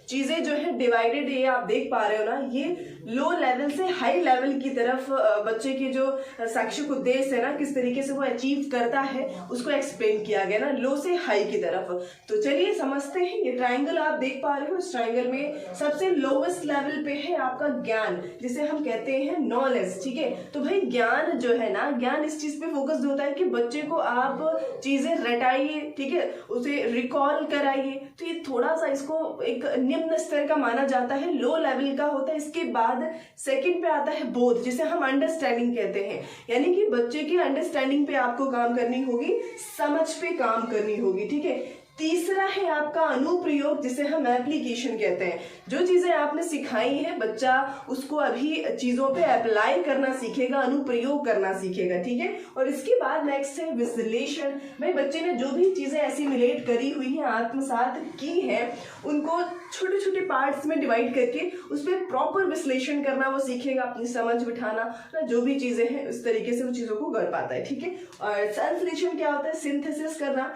चीजें जो है डिवाइडेड, ये आप देख पा रहे हो ना, ये लो लेवल से हाई लेवल की तरफ बच्चे के जो शैक्षिक उद्देश्य है ना, किस तरीके से वो अचीव करता है उसको एक्सप्लेन किया गया ना, लो से हाई की तरफ। तो चलिए समझते हैं। ये ट्राइंगल आप देख पा रहे हो, इस ट्राइंगल में सबसे लोवेस्ट लेवल पे है आपका ज्ञान, जिसे हम कहते हैं नॉलेज, ठीक है। तो भाई ज्ञान जो है ना, ज्ञान इस चीज पे फोकस्ड होता है कि बच्चे को आप चीजें रटाइए, ठीक है, उसे रिकॉल कराइए, तो ये थोड़ा सा इसको एक निम्न स्तर का माना जाता है, लो लेवल का होता है। इसके बाद सेकंड पे आता है बोध, जिसे हम अंडरस्टैंडिंग कहते हैं, यानी कि बच्चे की अंडरस्टैंडिंग पे आपको काम करनी होगी, समझ पे काम करनी होगी, ठीक है। तीसरा है आपका अनुप्रयोग, जिसे हम एप्लीकेशन कहते हैं। जो चीजें आपने सिखाई है बच्चा उसको अभी चीजों पे अप्लाई करना सीखेगा, अनुप्रयोग करना सीखेगा, ठीक है। और इसके बाद नेक्स्ट है विश्लेषण। भाई बच्चे ने जो भी चीजें एसिमिलेट करी हुई है, आत्मसात की है, उनको छोटे छोटे पार्ट्स में डिवाइड करके उस पर प्रॉपर विश्लेषण करना वो सीखेगा, अपनी समझ बिठाना ना, जो भी चीजें हैं उस तरीके से वो चीजों को कर पाता है, ठीक है। और संश्लेषण क्या होता है? सिंथेसिस करना।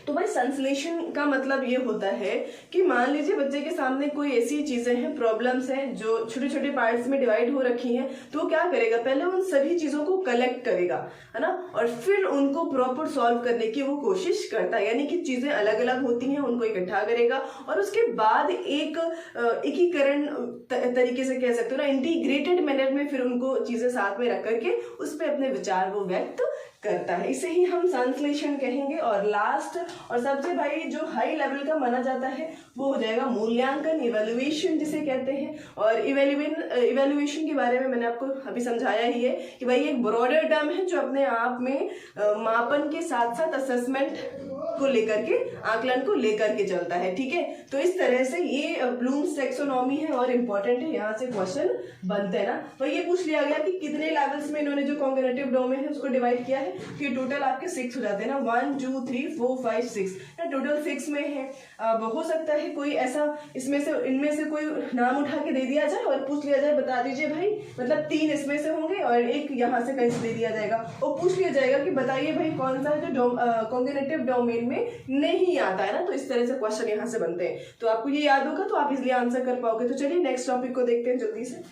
तो भाई संश्लेषण का मतलब ये होता है कि मान लीजिए बच्चे के सामने कोई ऐसी चीजें हैं, प्रॉब्लम्स हैं जो छोटे छोटे पार्ट्स में डिवाइड हो रखी हैं, तो वो क्या करेगा? पहले उन सभी चीजों को कलेक्ट करेगा, है ना, और फिर उनको प्रॉपर सॉल्व करने की वो कोशिश करता है। यानी कि चीजें अलग अलग होती हैं, उनको इकट्ठा करेगा और उसके बाद एक एकीकरण तरीके से कह सकते हो ना, इंटीग्रेटेड मैनर में फिर उनको चीजें साथ में रख करके उस पर अपने विचार वो व्यक्त करता है। इसे ही हम संश्लेषण कहेंगे। और लास्ट और सबसे भाई जो हाई लेवल का माना जाता है वो हो जाएगा मूल्यांकन, इवेल्युएशन जिसे कहते हैं। और इवेल्युएशन के बारे में मैंने आपको अभी समझाया ही है कि भाई एक ब्रॉडर टर्म है जो अपने आप में मापन के साथ साथ असेसमेंट को लेकर के, आकलन को लेकर के चलता है, ठीक है। तो इस तरह से ये ब्लूम्स टैक्सोनॉमी है और इम्पोर्टेंट है, यहाँ से क्वेश्चन बनते हैं ना। तो ये पूछ लिया गया कि कितने लेवल्स में इन्होंने जो कॉग्निटिव डोमेन है उसको डिवाइड किया है, कि टोटल आपके 6 हो जाते हैं ना, 1 2 3 4 5 6, टोटल 6 में है। अब हो सकता है कोई ऐसा इनमें से कोई नाम उठा के दे दिया जाए और पूछ लिया जाए, बता दीजिए भाई, मतलब 3 इसमें से होंगे और एक यहाँ से कहीं से दे दिया जाएगा और पूछ लिया जाएगा कि बताइए भाई कौन सा जो कॉग्निटिव डोमेन में नहीं आता है ना। तो इस तरह से क्वेश्चन यहाँ से बनते हैं। तो आपको ये याद होगा तो आप इसलिए आंसर कर पाओगे। तो चलिए नेक्स्ट टॉपिक को देखते हैं जल्दी से।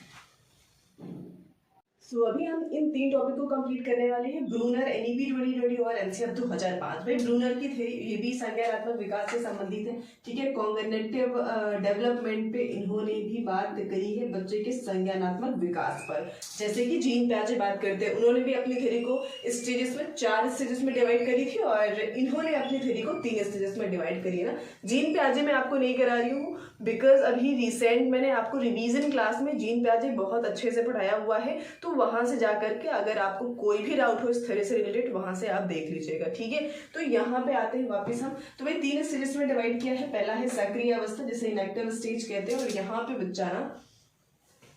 सो अभी हम इन 3 टॉपिक को कंप्लीट करने वाले हैं, ब्रूनर, एनईपी 2020 और एनसीएफ 2005। भाई ब्रूनर की थ्योरी ये भी संज्ञानात्मक विकास से संबंधित है, ठीक है। कॉग्निटिव डेवलपमेंट पे इन्होंने भी बात करी है बच्चे के संज्ञानात्मक विकास पर। जैसे कि जीन पियाजे बात करते हैं, उन्होंने भी अपनी थ्योरी को स्टेजेस में 4 स्टेजेस में डिवाइड करी थी और इन्होंने अपनी थ्योरी को 3 स्टेजेस में डिवाइड करी है ना। जीन पियाजे मैं आपको नहीं करा रही हूँ बिकॉज अभी रिसेंट मैंने आपको रिवीजन क्लास में जीन पियाजे बहुत अच्छे से पढ़ाया हुआ है, तो वहां से जाकर के अगर आपको कोई भी डाउट हो इस थ्योरी से रिलेटेड वहां से आप देख लीजिएगा, ठीक है। तो यहाँ पे आते हैं वापस हम। तो भाई 3 स्टेजेस में डिवाइड किया है। पहला है सक्रिय अवस्था जिसे इनएक्टिव स्टेज कहते हैं, और यहाँ पे बच्चा ना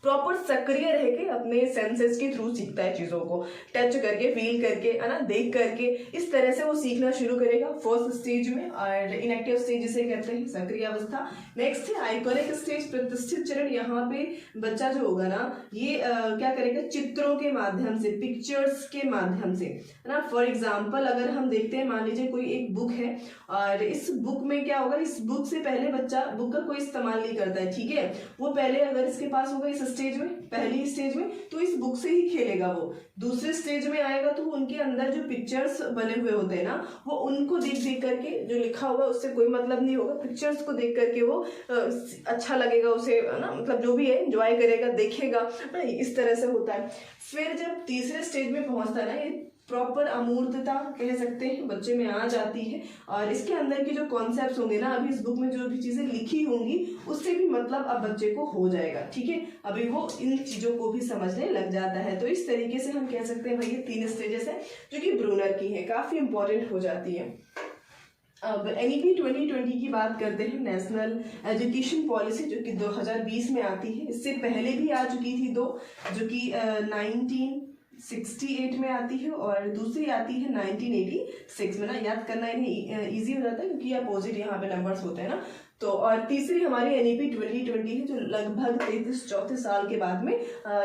प्रॉपर सक्रिय रह के अपने सेंसेस के थ्रू सीखता है, चीजों को टच करके, फील करके, है ना, देख करके, इस तरह से वो सीखना शुरू करेगा फर्स्ट स्टेज में। और इनएक्टिव स्टेज जिसे कहते हैं सक्रिय अवस्था। नेक्स्ट है आइकॉनिक स्टेज, प्रतिष्ठित चरण। यहाँ पे बच्चा जो होगा ना ये क्या करेगा? चित्रों के माध्यम से, पिक्चर्स के माध्यम से, है ना। फॉर एग्जाम्पल अगर हम देखते हैं, मान लीजिए कोई एक बुक है और इस बुक में क्या होगा, इस बुक से पहले बच्चा बुक का कोई इस्तेमाल नहीं करता है, ठीक है। वो पहले अगर इसके पास होगा इस स्टेज में, पहली स्टेज में, तो इस बुक से ही खेलेगा। वो दूसरे स्टेज में आएगा तो उनके अंदर जो पिक्चर्स बने हुए होते हैं ना, वो उनको देख देख करके, जो लिखा होगा उससे कोई मतलब नहीं होगा, पिक्चर्स को देख करके वो अच्छा लगेगा उसे, है ना, मतलब जो भी है एंजॉय करेगा, देखेगा, इस तरह से होता है। फिर जब तीसरे स्टेज में पहुंचता है ना, ये प्रॉपर अमूर्तता कह सकते हैं बच्चे में आ जाती है और इसके अंदर की जो कॉन्सेप्ट्स होंगे ना, अभी इस बुक में जो भी चीजें लिखी होंगी उससे भी मतलब अब बच्चे को हो जाएगा, ठीक है। अभी वो इन चीजों को भी समझने लग जाता है। तो इस तरीके से हम कह सकते हैं भाई ये 3 स्टेजेस है जो कि ब्रूनर की है, काफी इंपॉर्टेंट हो जाती है। अब एनईपी 2020 की बात करते हैं, नेशनल एजुकेशन पॉलिसी, जो कि 2020 में आती है। इससे पहले भी आ चुकी थी 2, जो कि 1968 में आती है और दूसरी आती है 1986 में ना। याद करना इन्हें ईजी हो जाता है क्योंकि अपोजिट यहाँ पे नंबर्स होते हैं ना। तो और तीसरी हमारी एनईपी 2020 है जो लगभग 33-34 साल के बाद में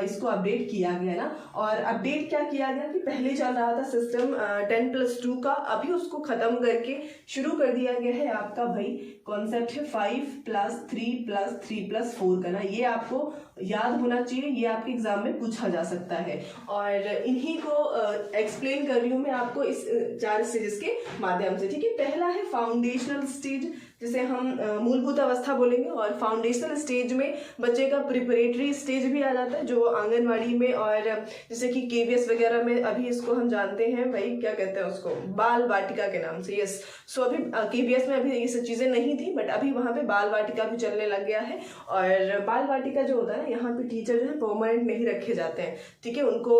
इसको अपडेट किया गया ना। और अपडेट क्या किया गया कि पहले चल रहा था सिस्टम 10+2 का, अभी उसको खत्म करके शुरू कर दिया गया है आपका भाई कॉन्सेप्ट है 5+3+3+4 का ना। ये आपको याद होना चाहिए, ये आपके एग्जाम में पूछा जा सकता है और इन्हीं को एक्सप्लेन कर रही हूँ मैं आपको इस 4 स्टेजेस के माध्यम से, ठीक है। पहला है फाउंडेशनल स्टेज जिसे हम मूलभूत अवस्था बोलेंगे, और फाउंडेशनल स्टेज में बच्चे का प्रिपरेटरी स्टेज भी आ जाता है जो आंगनवाड़ी में और जैसे कि केवीएस वगैरह में अभी इसको हम जानते हैं भाई, क्या कहते हैं उसको, बाल वाटिका के नाम से। यस, सो अभी केवीएस में अभी ये सब चीजें नहीं थी बट अभी वहाँ पे बाल वाटिका भी चलने लग गया है। और बाल वाटिका जो होता है ना, यहाँ पे टीचर जो है परमानेंट नहीं रखे जाते हैं, ठीक है। उनको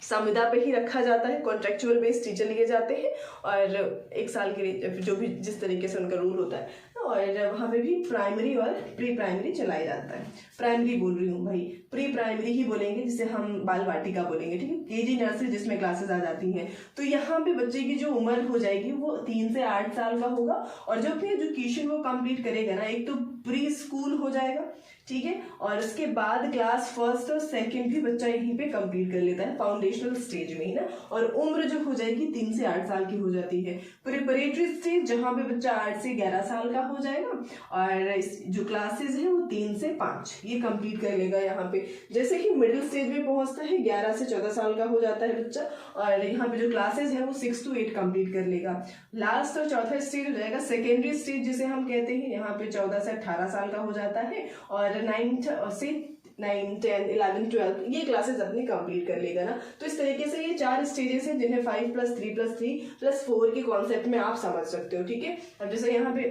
संविदा पे ही रखा जाता है, कॉन्ट्रेक्चुअल बेस्ड टीचर लिए जाते हैं और 1 साल के लिए जो भी जिस तरीके से उनका रूल होता है। और वहाँ पे भी प्राइमरी और प्री प्राइमरी चलाया जाता है। प्राइमरी बोल रही हूँ भाई, प्री प्राइमरी ही बोलेंगे जिसे हम बाल वाटिका बोलेंगे, ठीक है, केजी नर्सरी जिसमें क्लासेस आ जाती हैं। तो यहाँ पे बच्चे की जो उम्र हो जाएगी वो 3 से 8 साल का होगा और जो अपनी एजुकेशन वो कंप्लीट करेगा ना, एक तो प्री स्कूल हो जाएगा, ठीक है, और उसके बाद क्लास 1 और 2 भी बच्चा यहीं पे कंप्लीट कर लेता है फाउंडेशनल स्टेज में ही ना। और उम्र जो हो जाएगी 3 से 8 साल की हो जाती है। प्रिपरेटरी स्टेज जहाँ पे बच्चा 8 से 11 साल का हो जाएगा और जो क्लासेस है वो 3 से 5 ये कंप्लीट कर लेगा यहाँ पे। जैसे कि मिडिल स्टेज में पहुंचता है 11 से 14 साल का हो जाता है बच्चा और यहाँ पे जो क्लासेस है वो 6 to 8 कंप्लीट कर लेगा। लास्ट और चौथा स्टेज हो जाएगा सेकेंडरी स्टेज जिसे हम कहते हैं, यहाँ पे 14 से 18 साल का हो जाता है और 9 से 9, 10, 11, 12 ये क्लासेस अपनी कंप्लीट कर लेगा ना। तो इस तरीके से ये 4 स्टेजेस हैं जिन्हें 5+3+3+4 के कॉन्सेप्ट में आप समझ सकते हो, ठीक है। अब जैसे यहाँ पे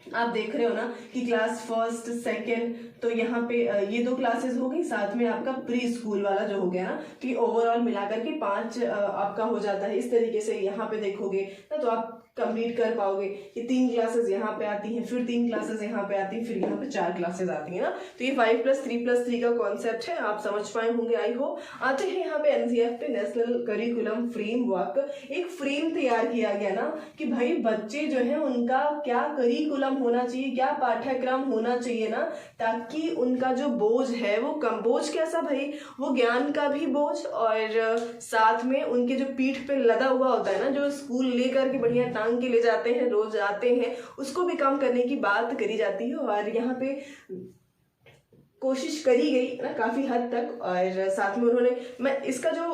आप देख रहे हो ना कि क्लास 1, 2 तो यहाँ पे ये 2 क्लासेस हो गई, साथ में आपका प्री स्कूल वाला जो हो गया ना, कि ओवरऑल मिलाकर के 5 आपका हो जाता है। इस तरीके से यहाँ पे देखोगे ना तो आप कंप्लीट कर पाओगे। ये 3 क्लासेस यहाँ पे आती हैं, फिर 3 क्लासेस यहाँ पे आती हैं, फिर यहाँ पे 4 क्लासेस आती हैं ना। तो ये 5+3+3 का कॉन्सेप्ट है, आप समझ पाए होंगे आई होप। आते हैं यहाँ पे एनसीईआरटी पे, नेशनल करिकुलम फ्रेमवर्क। एक फ्रेम तैयार किया गया ना कि भाई बच्चे जो है उनका क्या करिकुलम होना चाहिए, क्या पाठ्यक्रम होना चाहिए ना, ताकि उनका जो बोझ है वो कम, बोझ कैसा भाई, वो ज्ञान का भी बोझ और साथ में उनके जो पीठ पे लदा हुआ होता है ना, जो स्कूल लेकर के बढ़िया टांग के ले जाते हैं, रोज आते हैं, उसको भी कम करने की बात करी जाती है। और यहाँ पे कोशिश करी गई ना काफी हद तक। और साथ में उन्होंने, मैं इसका जो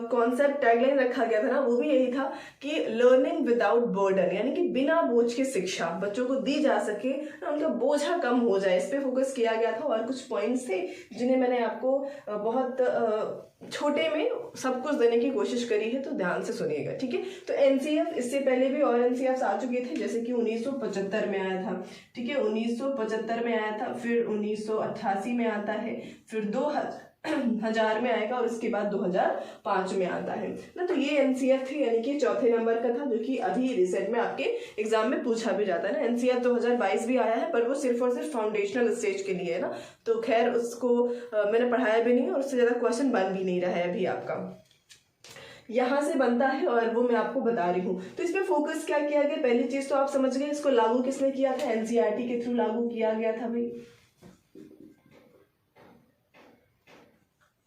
कॉन्सेप्ट टैगलाइन रखा गया था ना वो भी यही था कि लर्निंग विदाउट बर्डन, यानी कि बिना बोझ के शिक्षा बच्चों को दी जा सके ना, उनका बोझा कम हो जाए, इस पे फोकस किया गया था। और कुछ पॉइंट्स थे जिन्हें मैंने आपको बहुत छोटे में सब कुछ देने की कोशिश करी है, तो ध्यान से सुनिएगा, ठीक है। तो एनसीएफ, इससे पहले भी और एनसीएफ आ चुके थे, जैसे कि 1975 में आया था, ठीक है, 1975 में आया था, फिर 1988 में आता है, फिर 2000 में आएगा और उसके बाद 2005 में आता है ना। तो ये एनसीएफ थे, यानी कि चौथे नंबर का था, जो कि अभी रिसेंट में आपके एग्जाम में पूछा भी जाता है ना। एनसीएफ 2022 भी आया है, पर वो सिर्फ और सिर्फ फाउंडेशनल स्टेज के लिए है ना, तो खैर उसको मैंने पढ़ाया भी नहीं और उससे ज्यादा क्वेश्चन बन भी नहीं रहा है अभी आपका, यहाँ से बनता है और वो मैं आपको बता रही हूँ। तो इस पे फोकस क्या किया गया, पहली चीज तो आप समझ गए, इसको लागू किसने किया था, एनसीईआरटी के थ्रू लागू किया गया था भाई,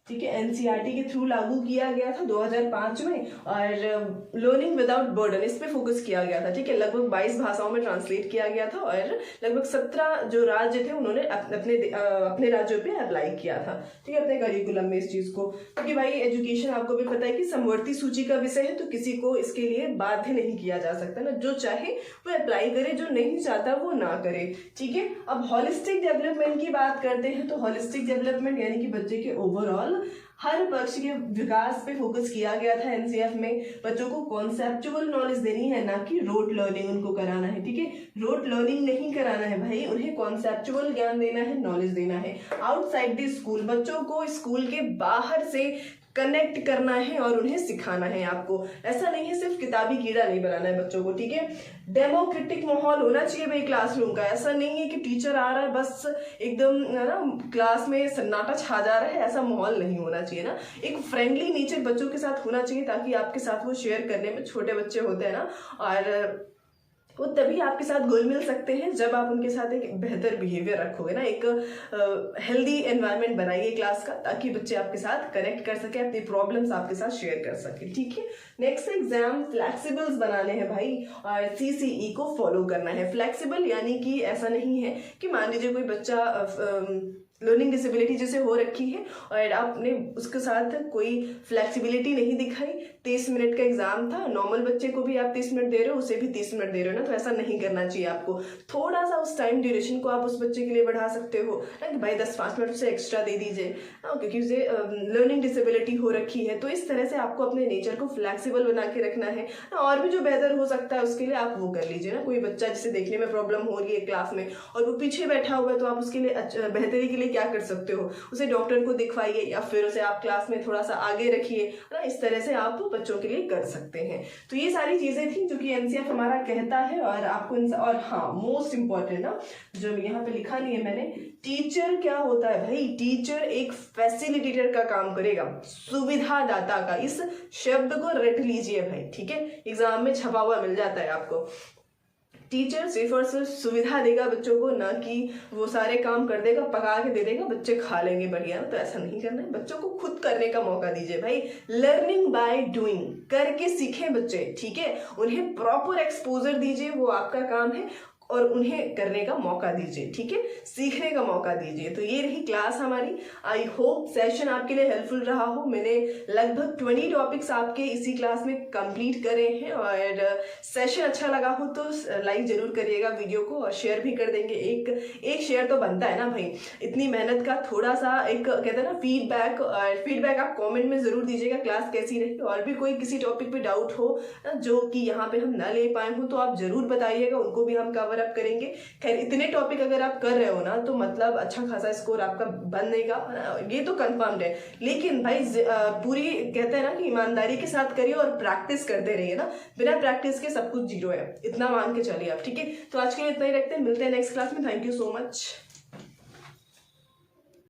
ठीक है, एनसीईआरटी के थ्रू लागू किया गया था 2005 में। और लर्निंग विदाउट बर्डन, इस पे फोकस किया गया था, ठीक है। लगभग 22 भाषाओं में ट्रांसलेट किया गया था और लगभग 17 जो राज्य थे उन्होंने अपने राज्यों पे अप्लाई किया था, ठीक है, अपने करिकुलम में इस चीज को। क्योंकि भाई एजुकेशन आपको भी पता है कि समवर्ती सूची का विषय है, तो किसी को इसके लिए बाध्य नहीं किया जा सकता ना, जो चाहे वो अप्लाई करे, जो नहीं चाहता वो ना करे, ठीक है। अब हॉलिस्टिक डेवलपमेंट की बात करते हैं, तो हॉलिस्टिक डेवलपमेंट यानी कि बच्चे के ओवरऑल हर पक्ष के विकास पे फोकस किया गया था एनसीएफ में। बच्चों को कॉन्सेप्चुअल नॉलेज देनी है, ना कि रोट लर्निंग उनको कराना है, ठीक है, रोट लर्निंग नहीं कराना है भाई, उन्हें कॉन्सेप्चुअल ज्ञान देना है, नॉलेज देना है। आउटसाइड द स्कूल, बच्चों को स्कूल के बाहर से कनेक्ट करना है और उन्हें सिखाना है आपको। ऐसा नहीं है सिर्फ किताबी कीड़ा नहीं बनाना है बच्चों को, ठीक है। डेमोक्रेटिक माहौल होना चाहिए भाई क्लासरूम का। ऐसा नहीं है कि टीचर आ रहा है बस एकदम ना क्लास में सन्नाटा छा जा रहा है, ऐसा माहौल नहीं होना चाहिए ना। एक फ्रेंडली नेचर बच्चों के साथ होना चाहिए, ताकि आपके साथ वो शेयर करने में, छोटे बच्चे होते हैं ना, और वो तभी आपके साथ घुल मिल सकते हैं जब आप उनके साथ एक बेहतर बिहेवियर रखोगे ना, एक हेल्दी एनवायरनमेंट बनाइए क्लास का, ताकि बच्चे आपके साथ कनेक्ट कर सके, अपनी प्रॉब्लम्स आपके साथ शेयर कर सके, ठीक है। नेक्स्ट एग्जाम फ्लेक्सिबल्स बनाने हैं भाई, और सीसीई को फॉलो करना है। फ्लेक्सिबल यानी कि ऐसा नहीं है कि मान लीजिए कोई बच्चा लर्निंग डिसेबिलिटी जैसे हो रखी है और आपने उसके साथ कोई फ्लेक्सिबिलिटी नहीं दिखाई, 30 मिनट का एग्जाम था, नॉर्मल बच्चे को भी आप 30 मिनट दे रहे हो, उसे भी 30 मिनट दे रहे हो ना, तो ऐसा नहीं करना चाहिए आपको। थोड़ा सा उस टाइम ड्यूरेशन को आप उस बच्चे के लिए बढ़ा सकते हो ना, कि भाई 10-5 मिनट उसे एक्स्ट्रा दे दीजिए, क्योंकि उसे लर्निंग डिसेबिलिटी हो रखी है। तो इस तरह से आपको अपने नेचर को फ्लेक्सिबल बना के रखना है, और भी जो बेहतर हो सकता है उसके लिए आप वो कर लीजिए ना। कोई बच्चा जिसे देखने में प्रॉब्लम हो रही है क्लास में और वो पीछे बैठा हुआ है, तो आप उसके लिए बेहतरी के लिए क्या कर सकते हो, उसे डॉक्टर को दिखवाइए या फिर उसे आप क्लास में थोड़ा सा आगे रखिए ना, इस तरह से आप बच्चों के लिए कर सकते हैं। तो ये सारी चीजें थी जो कि एनसीएफ हमारा कहता है। और आपको और हाँ, मोस्ट इंपॉर्टेंट ना, जो यहाँ पे लिखा नहीं है मैंने, टीचर क्या होता है भाई, टीचर एक फैसिलिटेटर का काम करेगा, सुविधादाता का। इस शब्द को रट लीजिए भाई, ठीक है, एग्जाम में छपा हुआ मिल जाता है आपको। टीचर सिर्फ और सिर्फ सुविधा देगा बच्चों को, ना कि वो सारे काम कर देगा, पका के दे देगा, बच्चे खा लेंगे बढ़िया। तो ऐसा नहीं करना है, बच्चों को खुद करने का मौका दीजिए भाई। लर्निंग बाय डूइंग, करके सीखें बच्चे, ठीक है, उन्हें प्रॉपर एक्सपोजर दीजिए, वो आपका काम है, और उन्हें करने का मौका दीजिए, ठीक है, सीखने का मौका दीजिए। तो ये रही क्लास हमारी। आई होप सेशन आपके लिए हेल्पफुल रहा हो। मैंने लगभग 20 टॉपिक्स आपके इसी क्लास में कंप्लीट करे हैं, और सेशन अच्छा लगा हो तो लाइक जरूर करिएगा वीडियो को, और शेयर भी कर देंगे। एक शेयर तो बनता है ना भाई, इतनी मेहनत का थोड़ा सा एक कहते हैं ना फीडबैक आप कॉमेंट में जरूर दीजिएगा, क्लास कैसी रही। और भी कोई किसी टॉपिक पे डाउट हो जो कि यहाँ पे हम ना ले पाए हो तो आप जरूर बताइएगा, उनको भी हम कवर अप करेंगे। खैर इतने टॉपिक अगर आप कर रहे हो ना तो मतलब अच्छा खासा स्कोर आपका बनेगा, ये तो कंफर्म्ड है। लेकिन भाई पूरी कहते हैं ना कि ईमानदारी के साथ करिए और प्रैक्टिस करते रहिए ना, बिना प्रैक्टिस के सब कुछ जीरो है, इतना मान के चलिए आप, ठीक है। तो आज के लिए इतना ही रखते हैं, मिलते हैं नेक्स्ट क्लास में। Thank you so much.